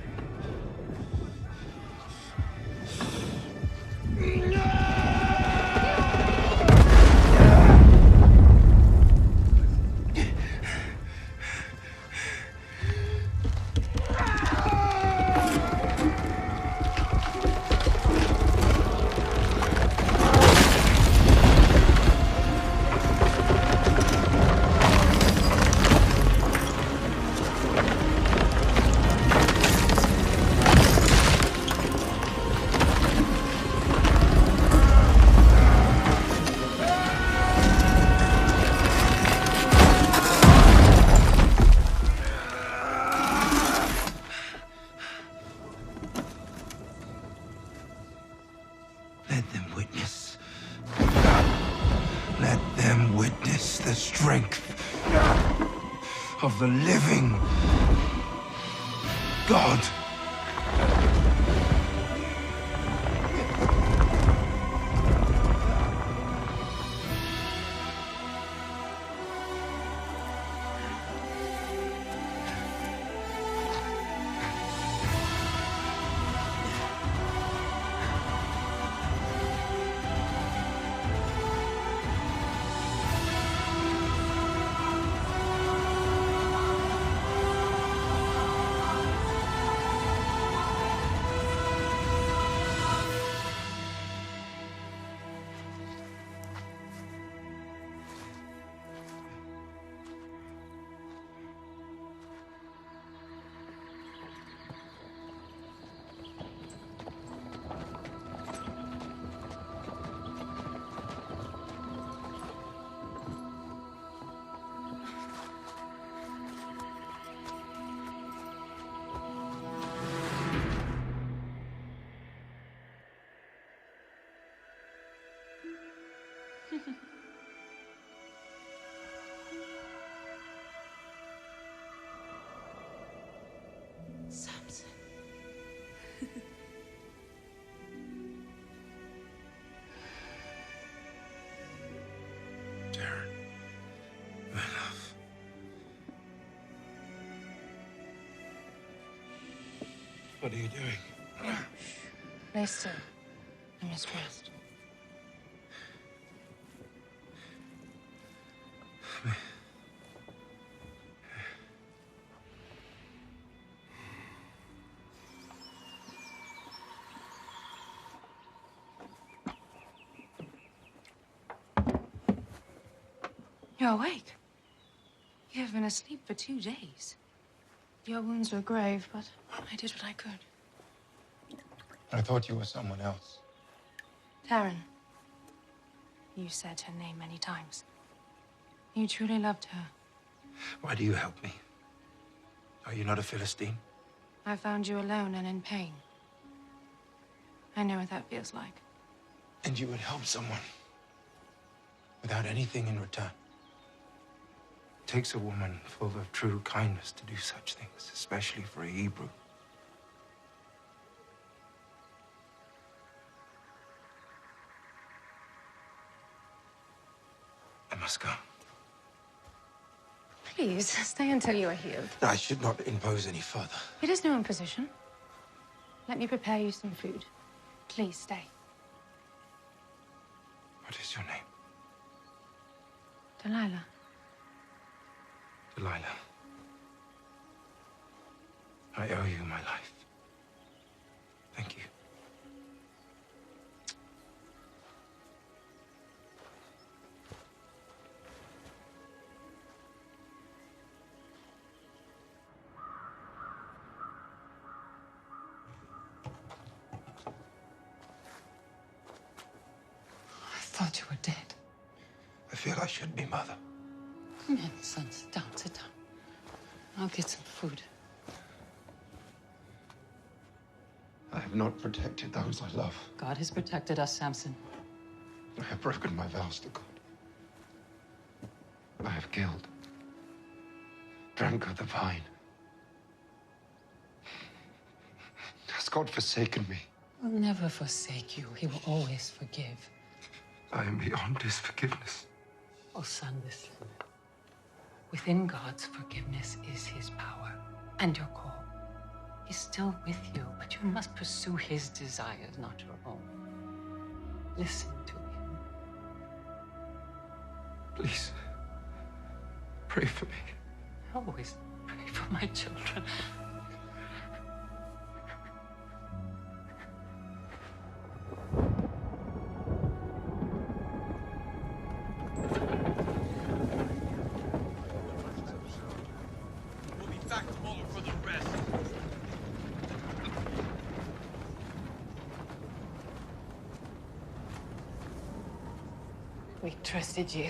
strength of the living God. Samson. Darren, my love. What are you doing? Lay still. I must rest. You're awake. You have been asleep for 2 days. Your wounds were grave, but I did what I could. I thought you were someone else. Taryn. You said her name many times. You truly loved her. Why do you help me? Are you not a Philistine? I found you alone and in pain. I know what that feels like. And you would help someone without anything in return. It takes a woman full of true kindness to do such things, especially for a Hebrew. I must go. Please, stay until you are healed. I should not impose any further. It is no imposition. Let me prepare you some food. Please stay. What is your name? Delilah. Delilah. I owe you my life. Thank you. I thought you were dead. I feel I should be, Mother. Come in, son. Sit down, sit down. I'll get some food. I have not protected those I love. God has protected us, Samson. I have broken my vows to God. I have killed, drank of the vine. Has God forsaken me? He will never forsake you. He will always forgive. I am beyond his forgiveness. Oh, son, listen. Within God's forgiveness is his power and your call. He's still with you, but you must pursue his desires, not your own. Listen to him. Please, pray for me. Always pray for my children. We'll be back tomorrow for the rest. We trusted you.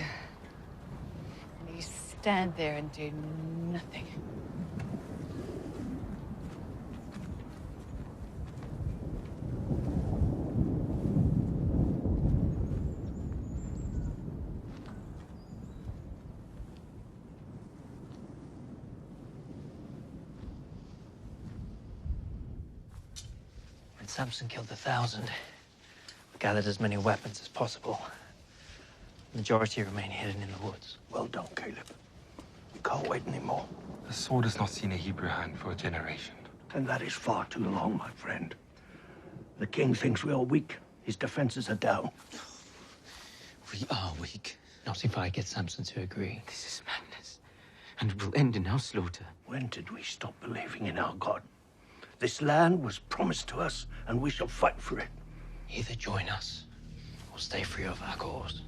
And you stand there and do nothing. Samson killed 1,000. We gathered as many weapons as possible. The majority remain hidden in the woods. Well done, Caleb. We can't wait anymore. The sword has not seen a Hebrew hand for a generation. And that is far too long, my friend. The king thinks we are weak. His defenses are down. We are weak. Not if I get Samson to agree. This is madness. And it will end in our slaughter. When did we stop believing in our God? This land was promised to us, and we shall fight for it. Either join us, or stay free of our cause.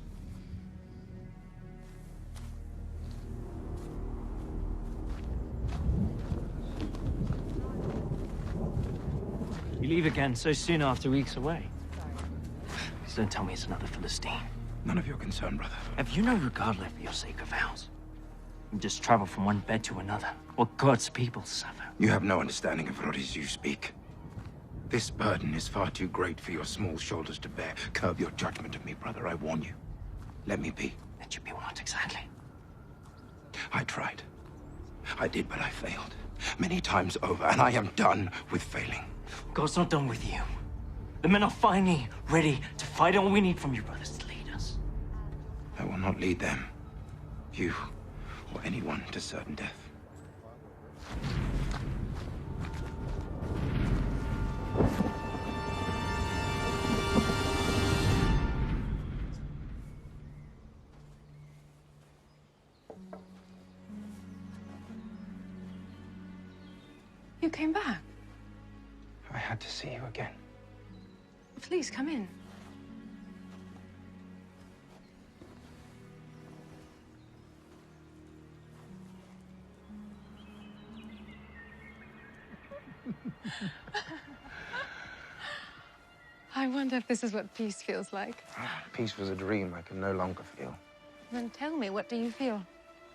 You leave again so soon after weeks away. Please don't tell me it's another Philistine. None of your concern, brother. Have you no regard left for your sacred vows? You just travel from one bed to another, while God's people suffer. You have no understanding of what it is you speak. This burden is far too great for your small shoulders to bear. Curb your judgment of me, brother, I warn you. Let me be. Let you be what exactly? I tried. I did, but I failed. Many times over, and I am done with failing. God's not done with you. The men are finally ready to fight. All we need from you, brothers, to lead us. I will not lead them, you, or anyone to certain death. You came back. I had to see you again. Please, come in. I wonder if this is what peace feels like. Peace was a dream I can no longer feel. Then tell me, what do you feel?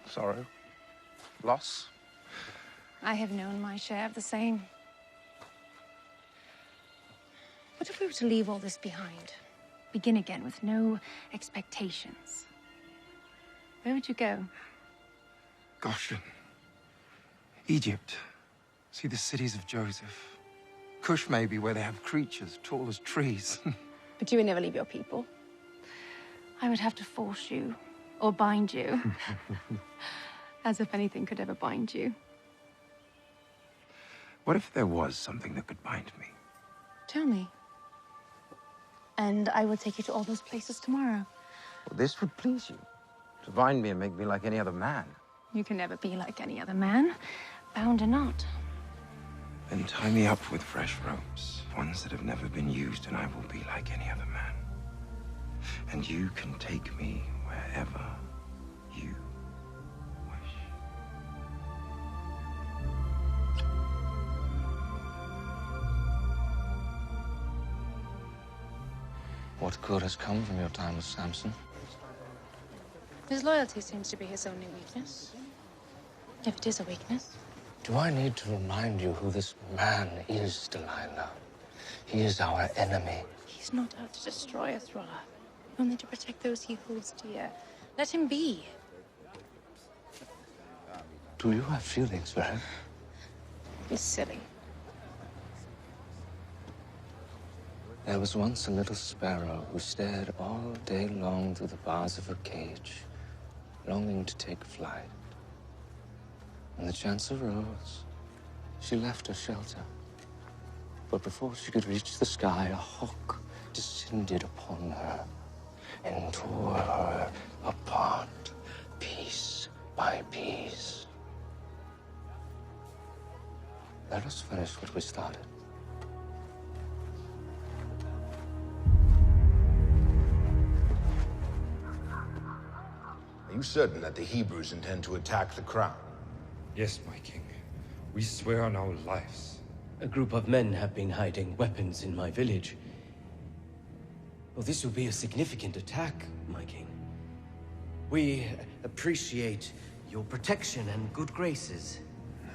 Sorrow. Loss. I have known my share of the same. What if we were to leave all this behind? Begin again with no expectations. Where would you go? Goshen. Egypt. See the cities of Joseph. Cush, maybe, where they have creatures tall as trees. But you would never leave your people. I would have to force you, or bind you. As if anything could ever bind you. What if there was something that could bind me? Tell me. And I will take you to all those places tomorrow. Well, this would please you. To bind me and make me like any other man. You can never be like any other man, bound or not. Then tie me up with fresh ropes, ones that have never been used, and I will be like any other man. And you can take me wherever you wish. What good has come from your time with Samson? His loyalty seems to be his only weakness. If it is a weakness. Do I need to remind you who this man is, Delilah? He is our enemy. He's not out to destroy us, Rolla. Only to protect those he holds dear. Let him be. Do you have feelings for him? He's silly. There was once a little sparrow who stared all day long through the bars of her cage, longing to take flight. When the chance arose, she left her shelter. But before she could reach the sky, a hawk descended upon her and tore her apart, piece by piece. Let us finish what we started. Are you certain that the Hebrews intend to attack the crown? Yes, my king. We swear on our lives. A group of men have been hiding weapons in my village. Well, this will be a significant attack, my king. We appreciate your protection and good graces.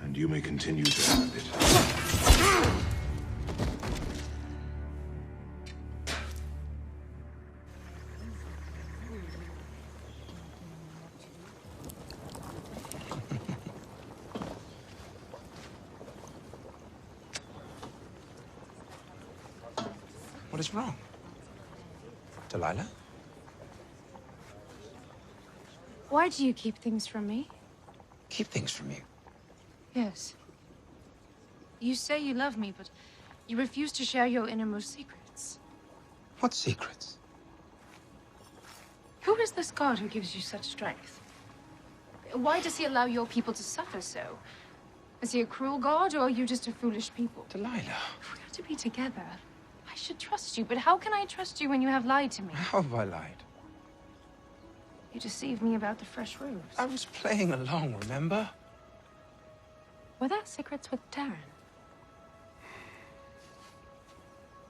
And you may continue to have it. What is wrong? Delilah? Why do you keep things from me? Keep things from you. Yes. You say you love me, but you refuse to share your innermost secrets. What secrets? Who is this god who gives you such strength? Why does he allow your people to suffer so? Is he a cruel god, or are you just a foolish people? Delilah. If we are to be together, I should trust you, but how can I trust you when you have lied to me? How have I lied? You deceived me about the fresh robes. I was playing along, remember? Were there secrets with Darren?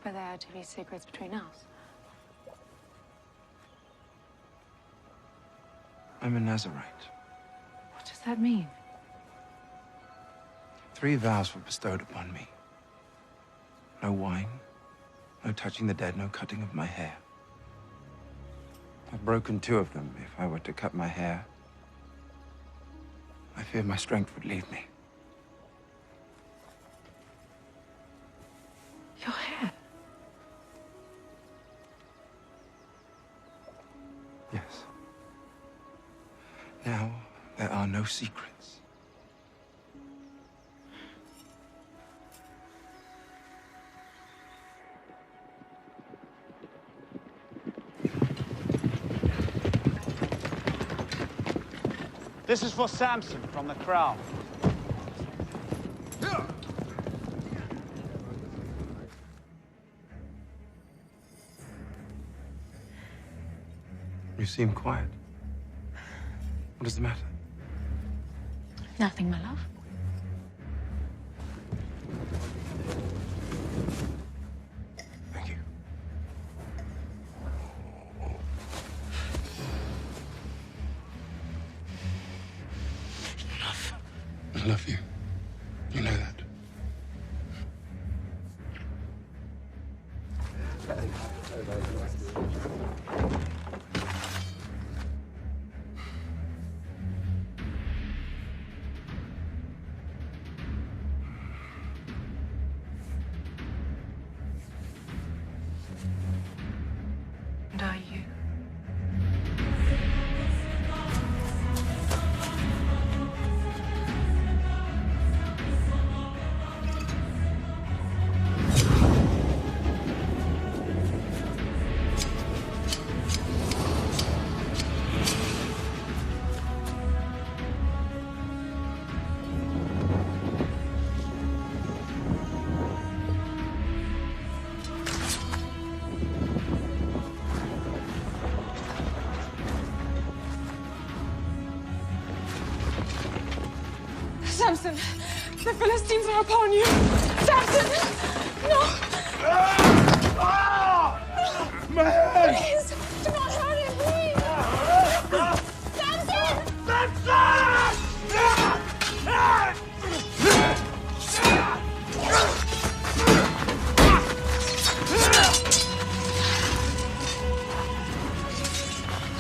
Were there to be secrets between us? I'm a Nazarite. What does that mean? 3 vows were bestowed upon me. No wine, no touching the dead, no cutting of my hair. I've broken 2 of them. If I were to cut my hair, I fear my strength would leave me. Your hair? Yes. Now, there are no secrets. This is for Samson from the crown. You seem quiet. What is the matter? Nothing, my love. Thank you. I love you. You know that. And are you? Samson, the Philistines are upon you. Samson, no. My head! Please, do not hurt him, please. Samson!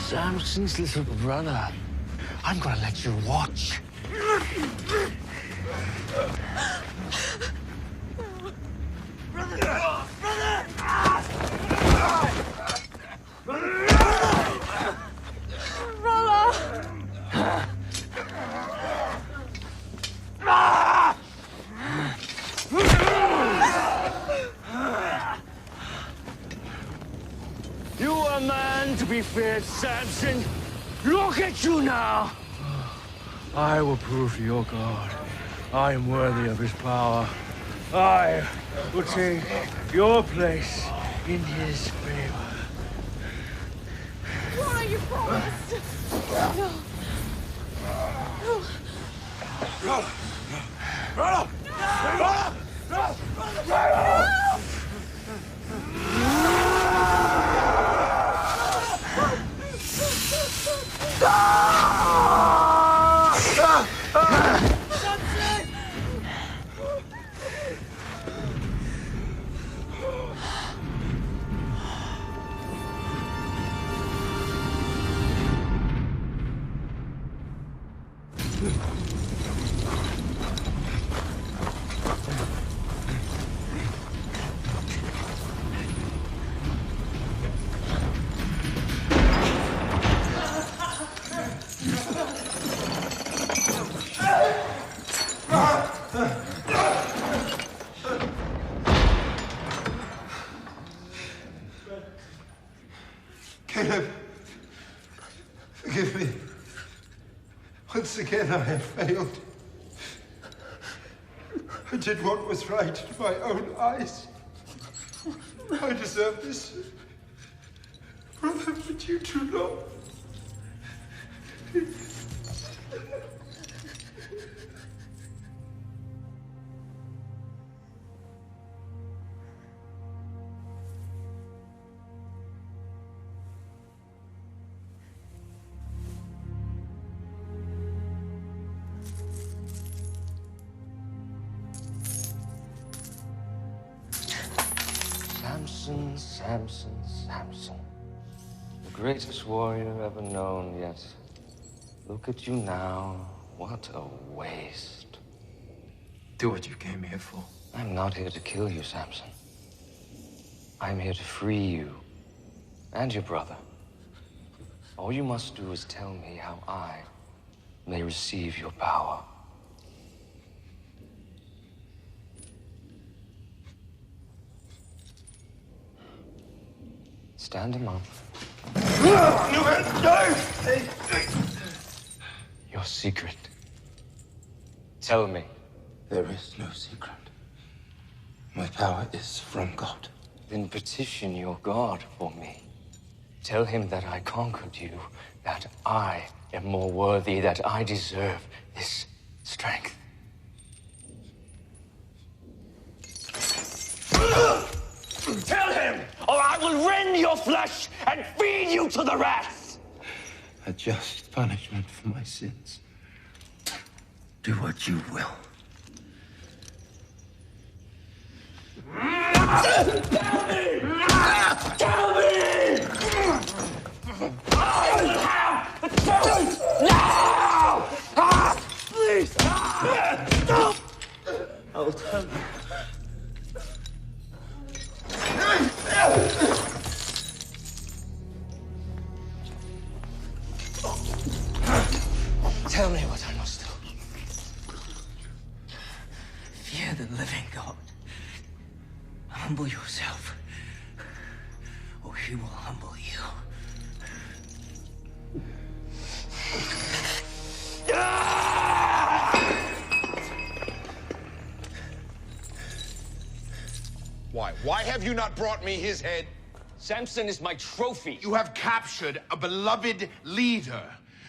Samson's little brother. I'm gonna let you watch. You are a man to be feared, Samson. Look at you now. I will prove to your God I am worthy of his power. I will take your place in his favor. Why you promised? No. Philip, forgive me. Once again, I have failed. I did what was right in my own eyes. I deserve this. Brother, but you do not. Samson, Samson, Samson. The greatest warrior ever known, yet look at you now. What a waste. Do what you came here for. I'm not here to kill you, Samson. I'm here to free you and your brother. All you must do is tell me how I may receive your power. Stand him up. Your secret. Tell me. There is no secret. My power is from God. Then petition your God for me. Tell him that I conquered you, that I am more worthy, that I deserve this strength. Tell him, or I will rend your flesh and feed you to the rats! A just punishment for my sins. Do what you will. Tell me! Tell me! I will have the truth now! Please! Stop! I'll tell you. Tell me what I must do. Fear the living God. Humble yourself, or he will humble you. Why? Why have you not brought me his head? Samson is my trophy. You have captured a beloved leader.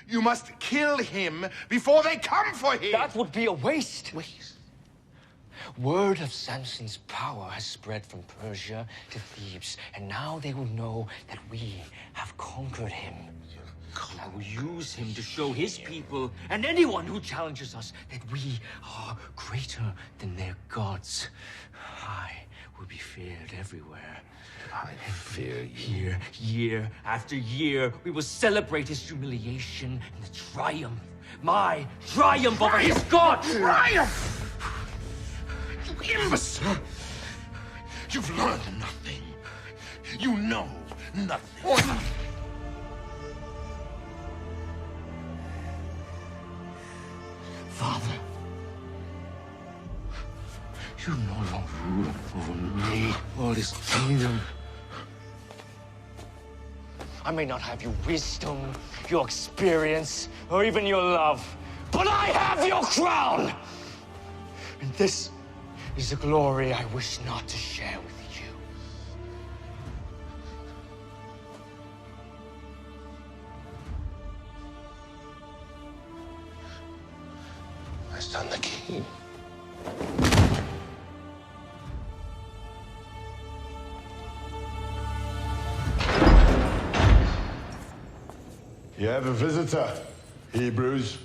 You must kill him before they come for him. That would be a waste. Word of Samson's power has spread from Persia to Thebes, and now they will know that we have conquered him. And I will use him to show his people and anyone who challenges us that we are greater than their gods. I will be feared everywhere. I fear you. Year after year, we will celebrate his humiliation and the triumph. My triumph over his god! Triumph! You imbecile! You've learned nothing. You know nothing. Father, you no longer rule over me or this kingdom. I may not have your wisdom, your experience, or even your love, but I have your crown! And this is a glory I wish not to share with you. My son, the king. You have a visitor, Hebrews.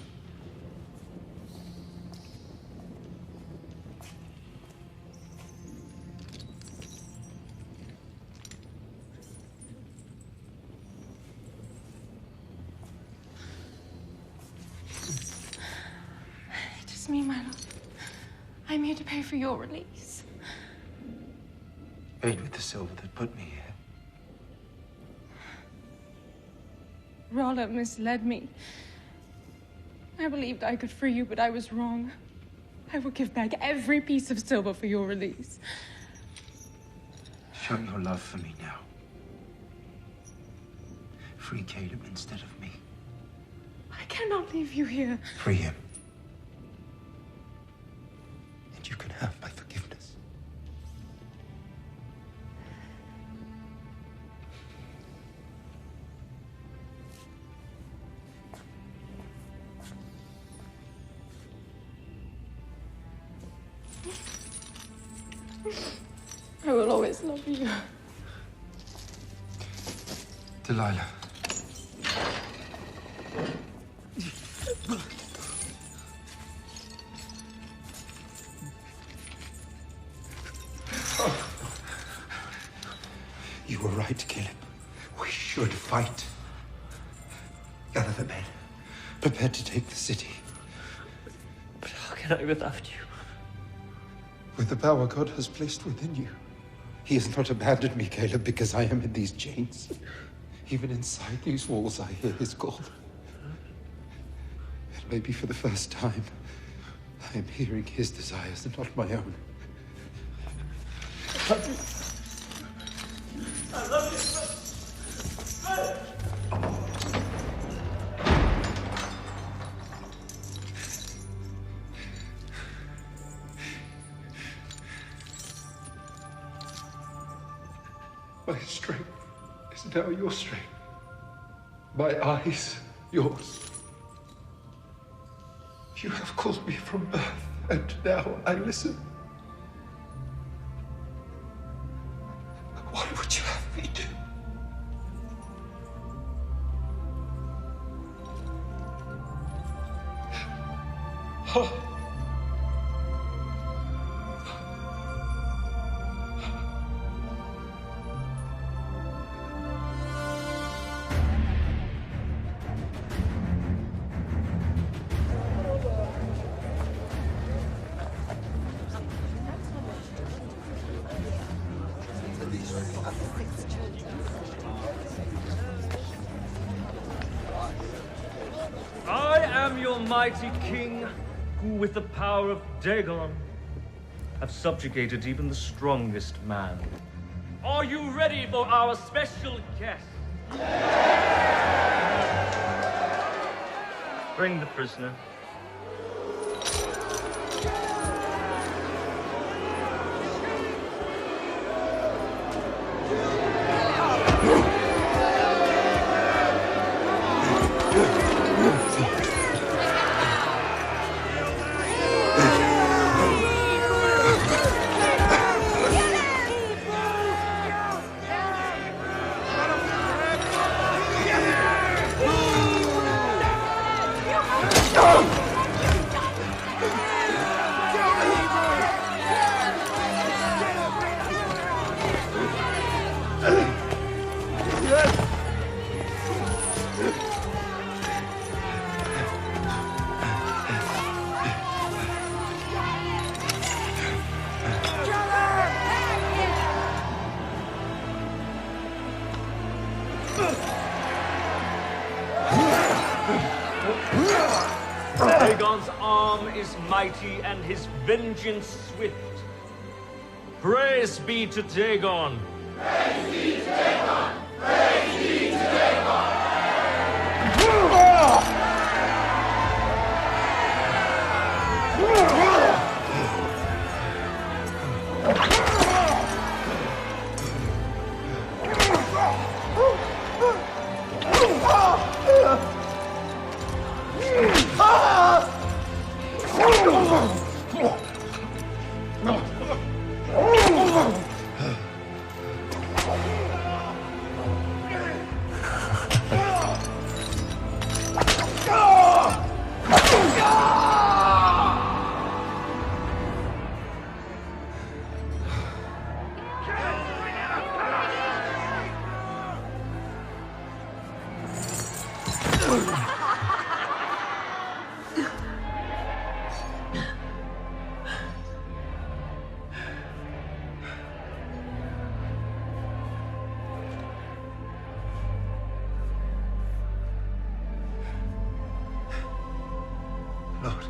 It is me, my lord. I'm here to pay for your release. Paid with the silver that put me here. Rolla misled me. I believed I could free you, but I was wrong. I will give back every piece of silver for your release. Show your love for me now. free Caleb instead of me. I cannot leave you here. Free him. And you can have my forgiveness. I will always love you. Delilah. You were right, Caleb. We should fight. Gather the men. Prepare to take the city. But how can I without you? With the power God has placed within you. He has not abandoned me, Caleb, because I am in these chains. Even inside these walls, I hear his call. And maybe for the first time, I am hearing his desires and not my own. I love you. My strength is now your strength. My eyes, yours. You have called me from birth, and now I listen. What would you have me do? Oh. I am your mighty king, who with the power of Dagon have subjugated even the strongest man. Are you ready for our special guest? Bring the prisoner. Dagon's arm is mighty and his vengeance swift. Praise be to Dagon. Praise be to Dagon. Praise be to Dagon. Lord,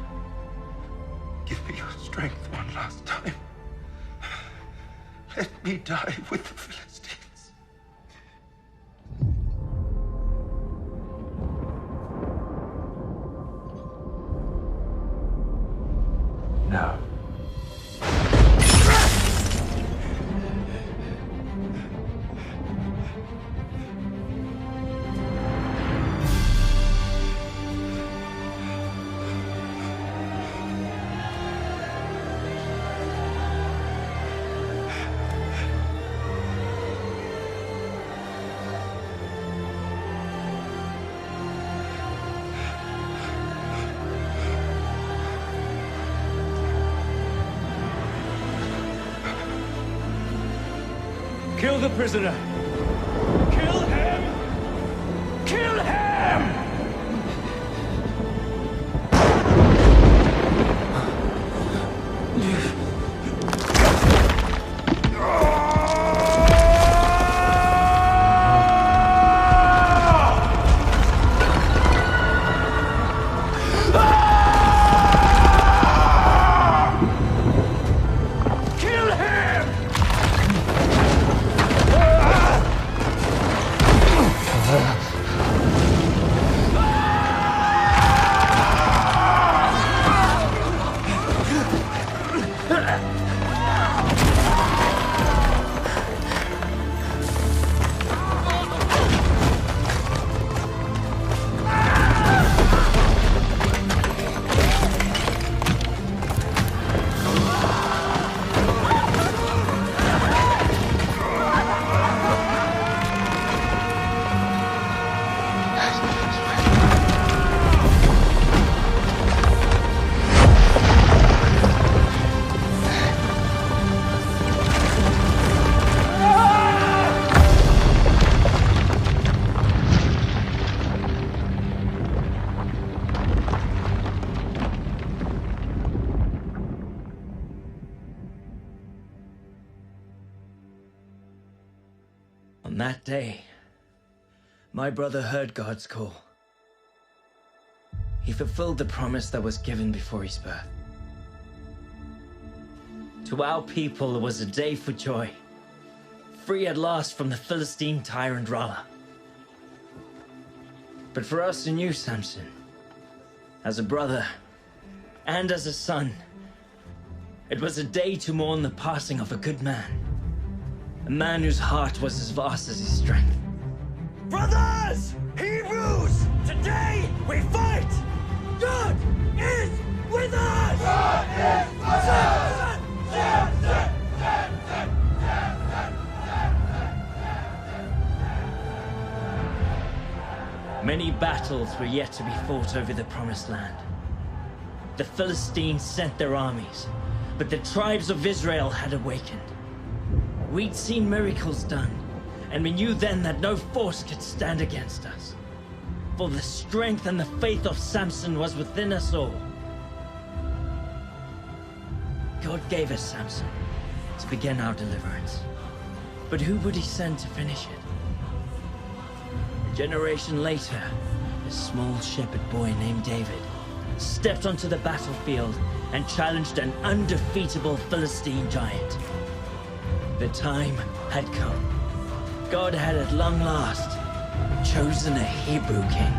give me your strength one last time. Let me die with the Philistines. Kill the prisoner! Kill him! Kill him! On that day, my brother heard God's call. He fulfilled the promise that was given before his birth. To our people, it was a day for joy, free at last from the Philistine tyrant Rala. But for us who knew Samson, as a brother and as a son, it was a day to mourn the passing of a good man. A man whose heart was as vast as his strength. Brothers! Hebrews! Today we fight! God is with us! God is with us! Samson! Samson! Many battles were yet to be fought over the Promised Land. The Philistines sent their armies, but the tribes of Israel had awakened. We'd seen miracles done, and we knew then that no force could stand against us. For the strength and the faith of Samson was within us all. God gave us Samson to begin our deliverance. But who would he send to finish it? A generation later, a small shepherd boy named David stepped onto the battlefield and challenged an undefeatable Philistine giant. The time had come. God had at long last chosen a Hebrew king.